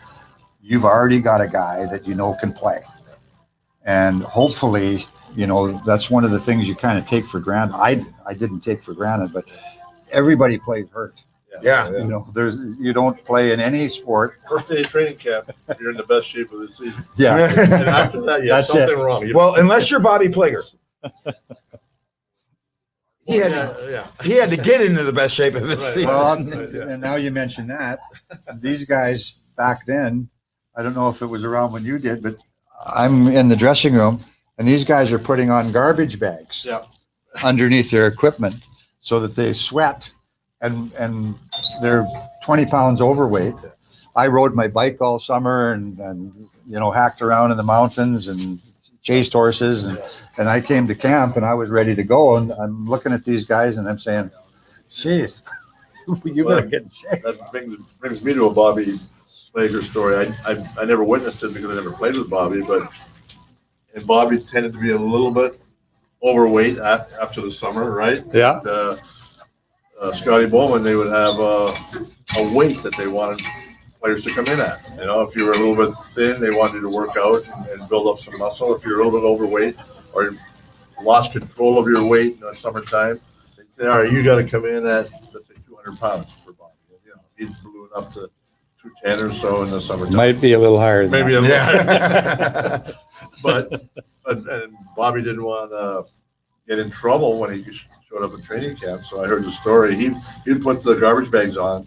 You've already got a guy that you know can play. And hopefully, that's one of the things you kind of take for granted. I didn't take for granted, but everybody plays hurt. Yeah. You don't play in any sport. First day of training camp, you're in the best shape of the season. Yeah. And after that, you have That's something it. wrong. Well, unless you're Bobby Plager. He had to get into the best shape of his Right. season. Well, and now you mention that, these guys back then, I don't know if it was around when you did, but I'm in the dressing room and these guys are putting on garbage bags Yeah. underneath their equipment so that they sweat and they're 20 pounds overweight. I rode my bike all summer and hacked around in the mountains and chased horses and I came to camp and I was ready to go, and I'm looking at these guys and I'm saying, geez, you better get in shape. That brings me to a Bobby Plager story. I never witnessed it because I never played with Bobby, and Bobby tended to be a little bit overweight after the summer, right? Yeah. Scotty Bowman, they would have a weight that they wanted players to come in at. If you were a little bit thin, they wanted you to work out and build up some muscle. If you're a little bit overweight or lost control of your weight in the summertime, they'd say, all right, you got to come in at, let's say, 200 pounds for Bobby. He's ballooned up to 210 or so in the summertime. Might be a little higher than Maybe that. a little. But Bobby didn't want to get in trouble when he showed up at training camp. So I heard the story. He'd put the garbage bags on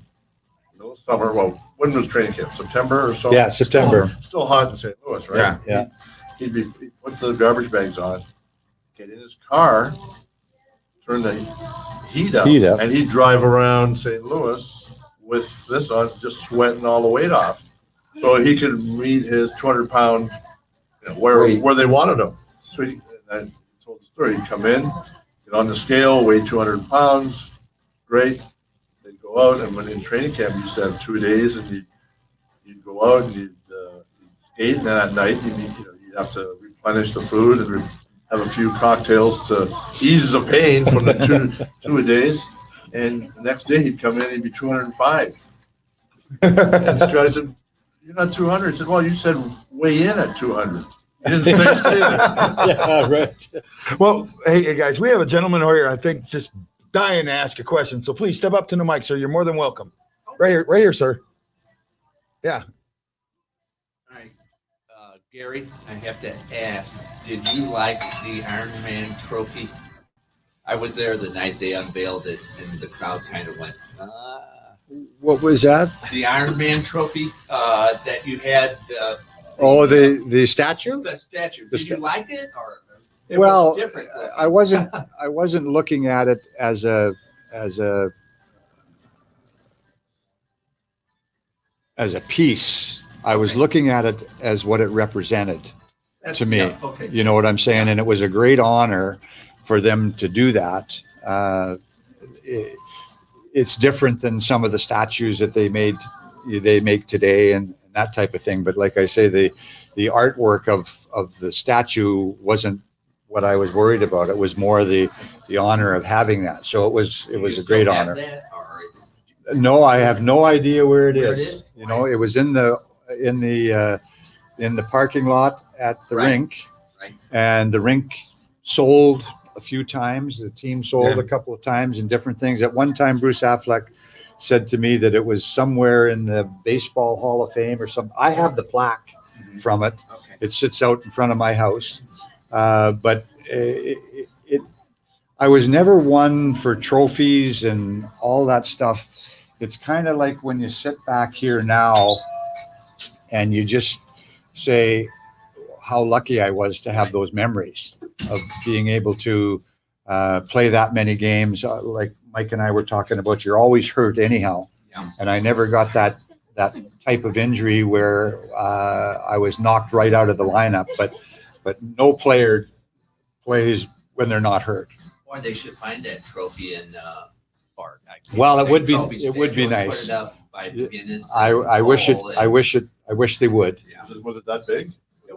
in the summer. Well, when was training camp? September or so? Yeah, September. Still hot in St. Louis, right? Yeah. He'd put the garbage bags on, get in his car, turn the heat up, and he'd drive around St. Louis with this on, just sweating all the weight off, so he could meet his 200-pound, where they wanted him. So I told the story. He'd come in, get on the scale, weigh 200 pounds, great. They'd go out, and when in training camp, you used to have 2 days, and you'd go out and you'd skate, and then at night you'd have to replenish the food and have a few cocktails to ease the pain from the two days. And the next day he'd come in, he'd be 205. And this guy said, "You're not 200." He said, "Well, you said weigh in at 200. You didn't say stay there." Yeah, right. Well, hey guys, we have a gentleman over here, I think, just dying to ask a question. So please step up to the mic, sir. You're more than welcome. Right here, sir. Yeah. All right, Garry, I have to ask, did you like the Iron Man trophy? I was there the night they unveiled it, and the crowd kind of went, What was that? The Iron Man trophy that you had. The statue? The statue. The Did you like it, or? It Well, was different looking? I wasn't looking at it as a piece. I was looking at it as what it represented to me. Yeah, okay. You know what I'm saying? And it was a great honor for them to do that. It's different than some of the statues that they make today and that type of thing. But like I say, the artwork of the statue wasn't what I was worried about. It was more the honor of having that. So it was a great honor. No, I have no idea where it is. You know, it was in the parking lot at the rink, and the rink sold a few times. The team sold a couple of times and different things. At one time, Bruce Affleck said to me that it was somewhere in the Baseball Hall of Fame or something. I have the plaque from it. Okay. It sits out in front of my house. But I was never one for trophies and all that stuff. It's kind of like when you sit back here now and you just say how lucky I was to have those memories of being able to play that many games. Like Mike and I were talking about, you're always hurt anyhow. Yeah. And I never got that type of injury where I was knocked right out of the lineup. But no player plays when they're not hurt. Or they should find that trophy in Bart. Well, it would be nice. Put it up by Guinness. I wish they would. Yeah. Was it that big?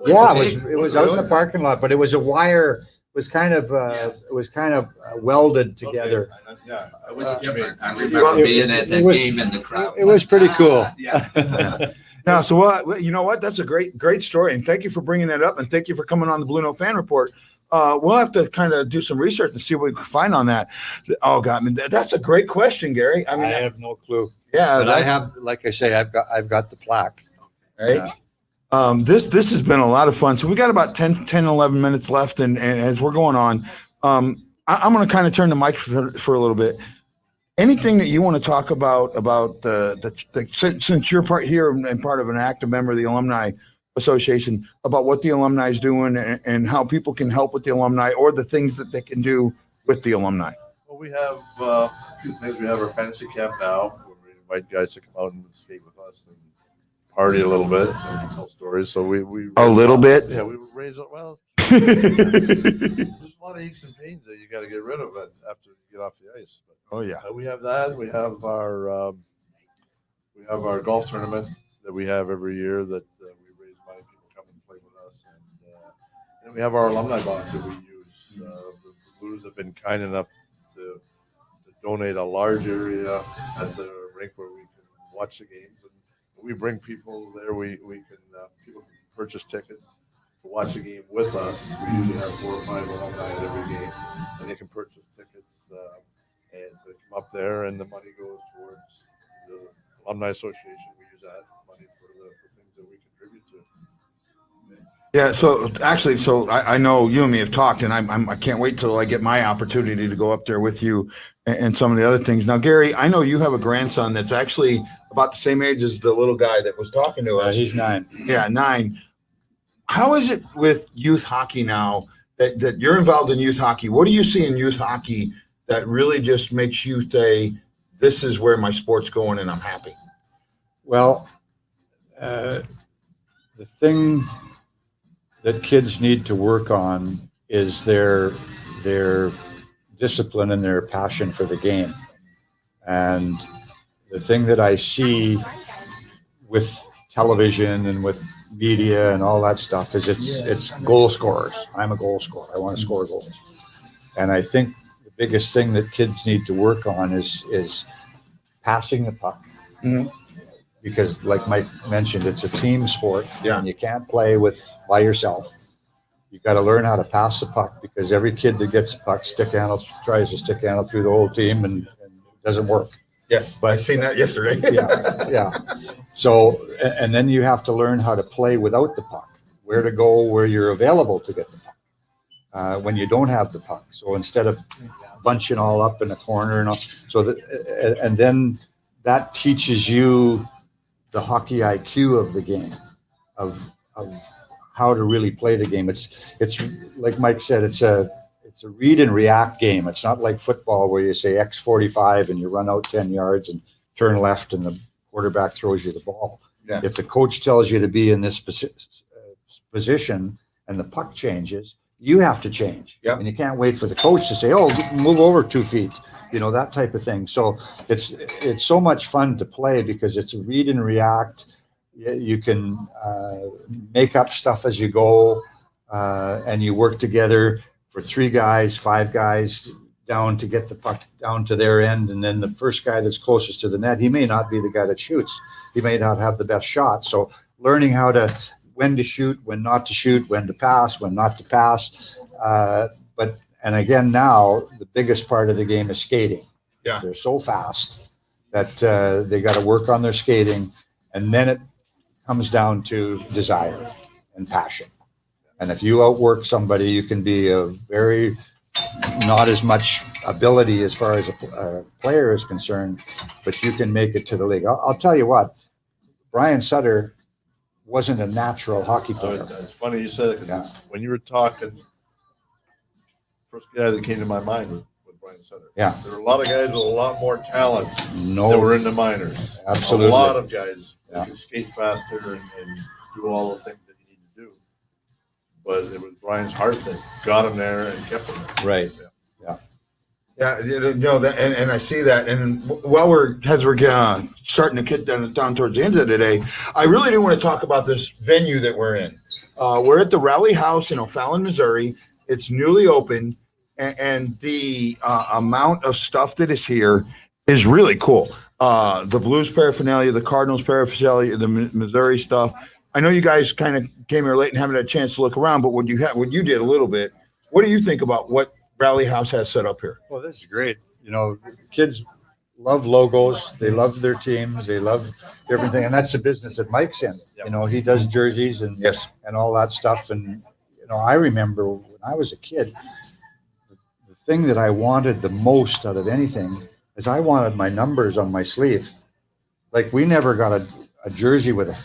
Yeah, big. it was out in the parking lot, but it was a wire. It was kind of welded together. Okay. Yeah, It was different. I Well, remember being at that it was- game in the crowd. it was pretty cool. Yeah. Now, so what? You know what? That's a great story, and thank you for bringing that up, and thank you for coming on the Blue Note Fan Report. We'll have to kind of do some research and see what we can find on that. Oh God, I mean, that's a great question, Gary. I mean, I have no clue. yeah, But I have, like I say, I've got the plaque. right. This has been a lot of fun. So we got about 10, 11 minutes left, and as we're going on, I'm going to kind of turn the mic for a little bit. Anything that you want to talk about since you're part here and part of an active member of the Alumni Association, about what the alumni is doing and how people can help with the alumni or the things that they can do with the alumni. Well, we have a few things. We have our fantasy camp now, where we invite guys to come out and skate with us and party a little bit and tell stories. So we A little bit? Yeah, we raise up. Well, there's a lot of aches and pains that you got to get rid of it after you get off the ice. But, Oh yeah. we have that. We have our golf tournament that we have every year that we raise money. People come and play with us, and we have our alumni box that we use. The Blues have been kind enough to donate a large area at the rink where we can watch the games, and we bring people there. We can people can purchase tickets to watch the game with us. We usually have 4 or 5 alumni at every game, and they can purchase tickets and to come up there, and the money goes towards the Alumni Association. We use that money for things that we contribute to. Yeah, so actually, I know you and me have talked, and I can't wait till I get my opportunity to go up there with you and some of the other things. Now, Gary, I know you have a grandson that's actually about the same age as the little guy that was talking to us. He's 9. Yeah, 9. How is it with youth hockey now that you're involved in youth hockey? What do you see in youth hockey that really just makes you say, this is where my sport's going and I'm happy? Well, the thing that kids need to work on is their discipline and their passion for the game. And the thing that I see with television and with media and all that stuff is it's goal scorers. I'm a goal scorer. I want to score goals. And I think the biggest thing that kids need to work on is passing the puck. Mhm. Because like Mike mentioned, it's a team sport. Yeah. And you can't play by yourself. You got to learn how to pass the puck, because every kid that gets the puck tries to stick handle through the whole team, and it doesn't work. Yes, I seen that yesterday. Yeah. So, and then you have to learn how to play without the puck, where to go, where you're available to get the puck when you don't have the puck. So instead of bunching all up in a corner and all, and then that teaches you the hockey IQ of the game, of how to really play the game. It's like Mike said, it's a read and react game. It's not like football where you say X45 and you run out 10 yards and turn left and the quarterback throws you the ball. Yeah. If the coach tells you to be in this position and the puck changes, you have to change. Yep. And you can't wait for the coach to say, oh, move over 2 feet. That type of thing. So it's so much fun to play because it's a read and react. You can make up stuff as you go, and you work together for 3 guys, 5 guys down to get the puck down to their end. And then the first guy that's closest to the net, he may not be the guy that shoots. He may not have the best shot. So learning when to shoot, when not to shoot, when to pass, when not to pass. And again, now the biggest part of the game is skating. Yeah. They're so fast that they got to work on their skating. And then it comes down to desire and passion. And if you outwork somebody, you can be a very not as much ability as far as a player is concerned, but you can make it to the league. I'll tell you what, Brian Sutter wasn't a natural hockey player. It's funny you said it, 'cause Yeah. when you were talking, first guy that came to my mind was Brian Sutter. Yeah. There were a lot of guys with a lot more talent that No, were in the minors. absolutely. A lot of guys that Yeah. could skate faster and do all the things that you need to do. But it was Brian's heart that got him there and kept him there. Right. Yeah, that, and I see that. And while we're starting to get down towards the end of the day, I really do want to talk about this venue that we're in. We're at the Rally House in O'Fallon, Missouri. It's newly opened, and the amount of stuff that is here is really cool. The Blues paraphernalia, the Cardinals paraphernalia, the Missouri stuff. I know you guys kind of came here late and haven't had a chance to look around, but what you did a little bit. What do you think about what Rally House has set up here? Well, this is great. Kids love logos. They love their teams. They love everything. And that's the business that Mike's in. Yep. He does jerseys and Yes. and all that stuff. And, I remember when I was a kid, the thing that I wanted the most out of anything is I wanted my numbers on my sleeve. Like, we never got a jersey with a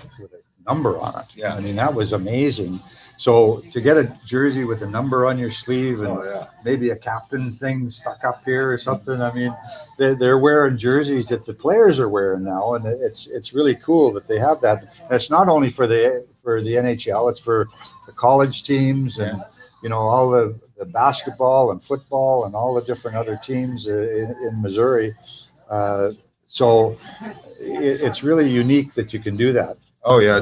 number on it. Yeah. I mean, that was amazing. So to get a jersey with a number on your sleeve and Oh, yeah. maybe a captain thing stuck up here or something. I mean, they're wearing jerseys that the players are wearing now, and it's really cool that they have that. And it's not only for the NHL; it's for the college teams and all the basketball and football and all the different other teams in Missouri. So it's really unique that you can do that. Oh yeah,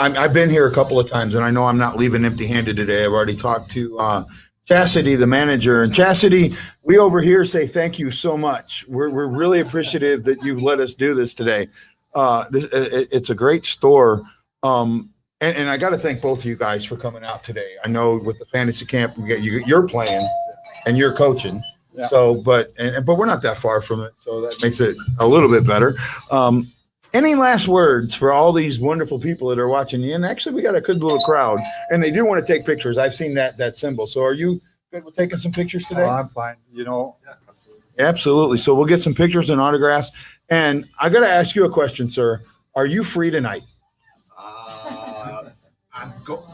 I've been here a couple of times, and I know I'm not leaving empty-handed today. I've already talked to Chastity, the manager, and Chastity. We over here say thank you so much. We're really appreciative that you've let us do this today. It's a great store, and I got to thank both of you guys for coming out today. I know with the fantasy camp, you're playing and you're coaching. Yeah. So, but we're not that far from it, so that makes it a little bit better. Any last words for all these wonderful people that are watching you? And actually, we got a good little crowd, and they do want to take pictures. I've seen that symbol. So, are you good with taking some pictures today? I'm fine. You know, Yeah, absolutely. Absolutely. So we'll get some pictures and autographs. And I got to ask you a question, sir. Are you free tonight?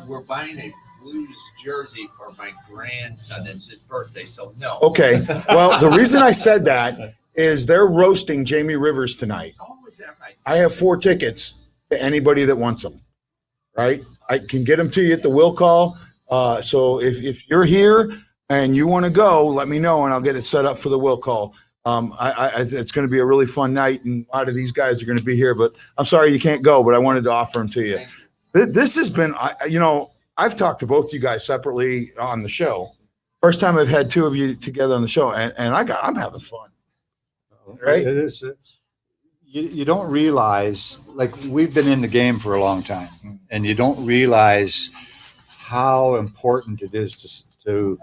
We're buying a Blues jersey for my grandson. It's his birthday, so no. Okay. Well, the reason I said that is they're roasting Jamie Rivers tonight. Oh, is that right? I have 4 tickets to anybody that wants them. Right? I can get them to you at the will call. So if you're here and you want to go, let me know and I'll get it set up for the will call. It's going to be a really fun night, and a lot of these guys are going to be here. But I'm sorry you can't go, but I wanted to offer them to you. This has been, I've talked to both you guys separately on the show. First time I've had 2 of you together on the show, and I'm having fun. Right? it is. You don't realize, like, we've been in the game for a long time, and you don't realize how important it is to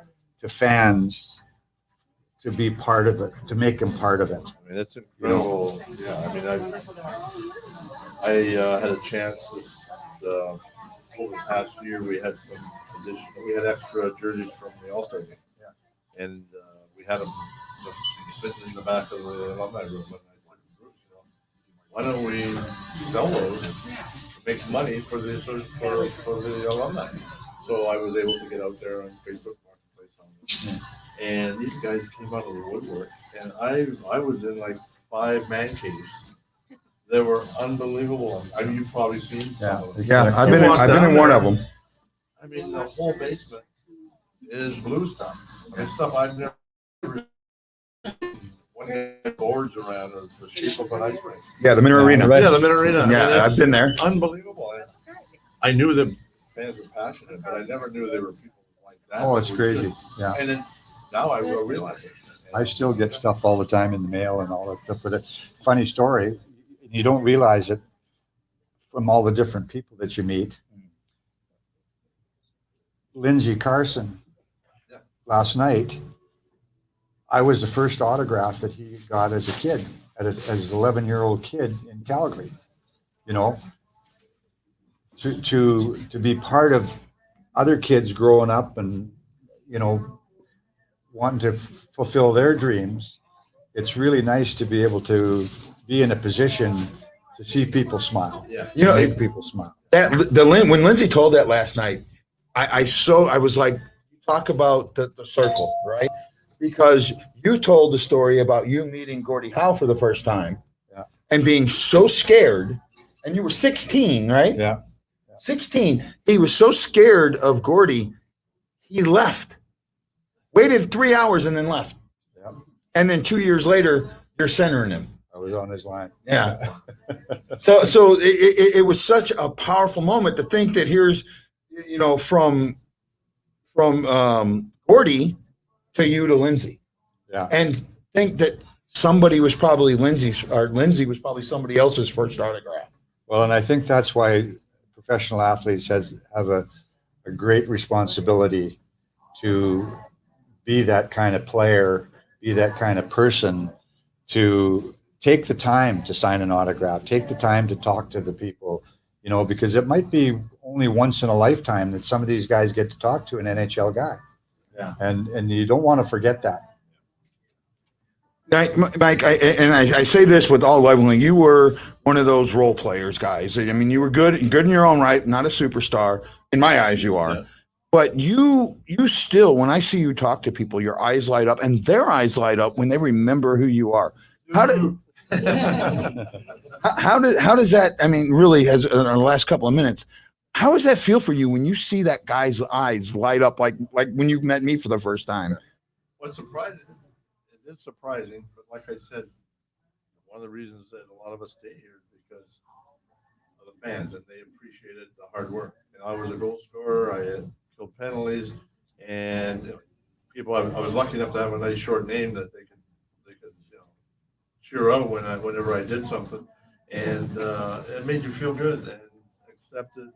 fans to be part of it, to make them part of it. I mean, it's incredible. Yeah, I mean, I had a chance this over the past year. We had extra jerseys from the All-Star game, and we had them just sitting in the back of the alumni room. And I said, Bruce, why don't we sell those to make money for the alumni? So I was able to get out there on Facebook Marketplace on this. And these guys came out of the woodwork, and I was in like 5 man caves. They were unbelievable. I mean, you've probably seen some of them. Yeah, I've been in one of them. I mean, the whole basement is blue stuff. I mean, stuff I've never seen. When you had boards around the shape of an ice rink. Yeah, the Minute Arena. Yeah, the Minute Arena. I mean, Yeah, I've been there. Unbelievable. I knew the fans were passionate, but I never knew they were people like that. Oh, it's crazy. Yeah. And then now I realize it. I still get stuff all the time in the mail and all that stuff. But it's a funny story. You don't realize it from all the different people that you meet. Lindsey Carson, last night, I was the first autograph that he got as a kid, as an 11-year-old kid in Calgary. You know, to be part of other kids growing up and, wanting to fulfill their dreams. It's really nice to be able to be in a position to see people smile. Yeah. Make people smile. When Lindsay told that last night, I was like, talk about the circle, right? Because you told the story about you meeting Gordie Howe for the first time, and being so scared, and you were 16, right? Yeah. 16. He was so scared of Gordie, he left. Waited 3 hours and then left. Yeah. And then 2 years later, you're centering him. I was on his line. Yeah. So it was such a powerful moment to think that here's, from Gordie to you to Lindsay. Yeah. And think that somebody was probably Lindsay was probably somebody else's first autograph. Well, and I think that's why professional athletes have a great responsibility to be that kind of player, be that kind of person, to take the time to sign an autograph, take the time to talk to the people, because it might be only once in a lifetime that some of these guys get to talk to an NHL guy. Yeah. And you don't want to forget that. Mike, I say this with all love. You were one of those role players, guys. I mean, you were good in your own right, not a superstar. In my eyes, you are. Yeah. But you still, when I see you talk to people, your eyes light up, and their eyes light up when they remember who you are. How does that? I mean, really, as in the last couple of minutes, how does that feel for you when you see that guy's eyes light up like when you met me for the first time? What's surprising? It is surprising, but like I said, one of the reasons that a lot of us stay here is because of the fans, and they appreciated the hard work. I was a goal scorer. I had killed penalties, and people. I was lucky enough to have a nice short name that they could cheer out whenever I did something, and it made you feel good and accepted. And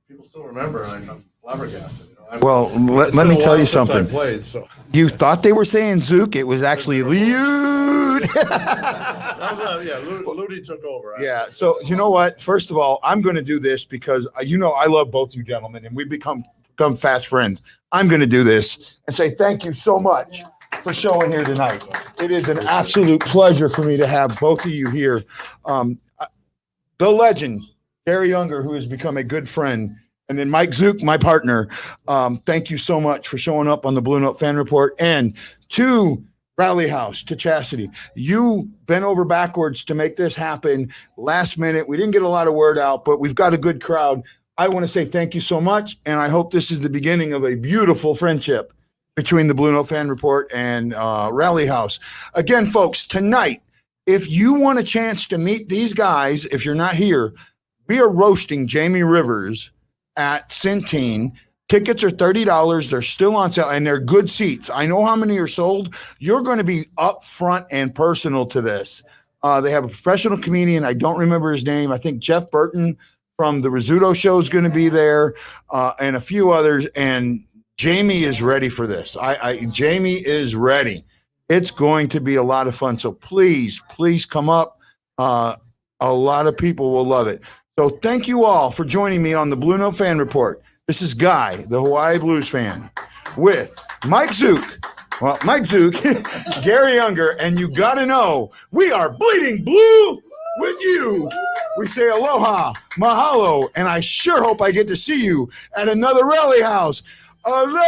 people still remember, and I'm flabbergasted. Well, let It's been me a tell while you since I something. played, so. You thought they were saying Zuke. It was actually Liud. Ludi took over. Yeah. So you know what? First of all, I'm going to do this because I love both you gentlemen, and we've become fast friends. I'm going to do this and say thank you so much for showing here tonight. It is an absolute pleasure for me to have both of you here. The legend, Garry Unger, who has become a good friend, and then Mike Zuke, my partner. Thank you so much for showing up on the Blue Note Fan Report. And to Rally House, to Chastity, you bent over backwards to make this happen last minute. We didn't get a lot of word out, but we've got a good crowd. I want to say thank you so much, and I hope this is the beginning of a beautiful friendship between the Blue Note Fan Report and Rally House. Again, folks, tonight, if you want a chance to meet these guys, if you're not here, we are roasting Jamie Rivers at Centene. Tickets are $30. They're still on sale, and they're good seats. I know how many are sold. You're going to be up front and personal to this. They have a professional comedian. I don't remember his name. I think Jeff Burton from the Rizzuto Show is going to be there, and a few others. And Jamie is ready for this. Jamie is ready. It's going to be a lot of fun. So please come up. A lot of people will love it. So thank you all for joining me on the Blue Note Fan Report. This is Guy, the Hawaii Blues fan, with Mike Zuke. Well, Mike Zuke, Garry Unger, and you got to know, we are bleeding blue with you. We say aloha, mahalo, and I sure hope I get to see you at another rally house. Aloha!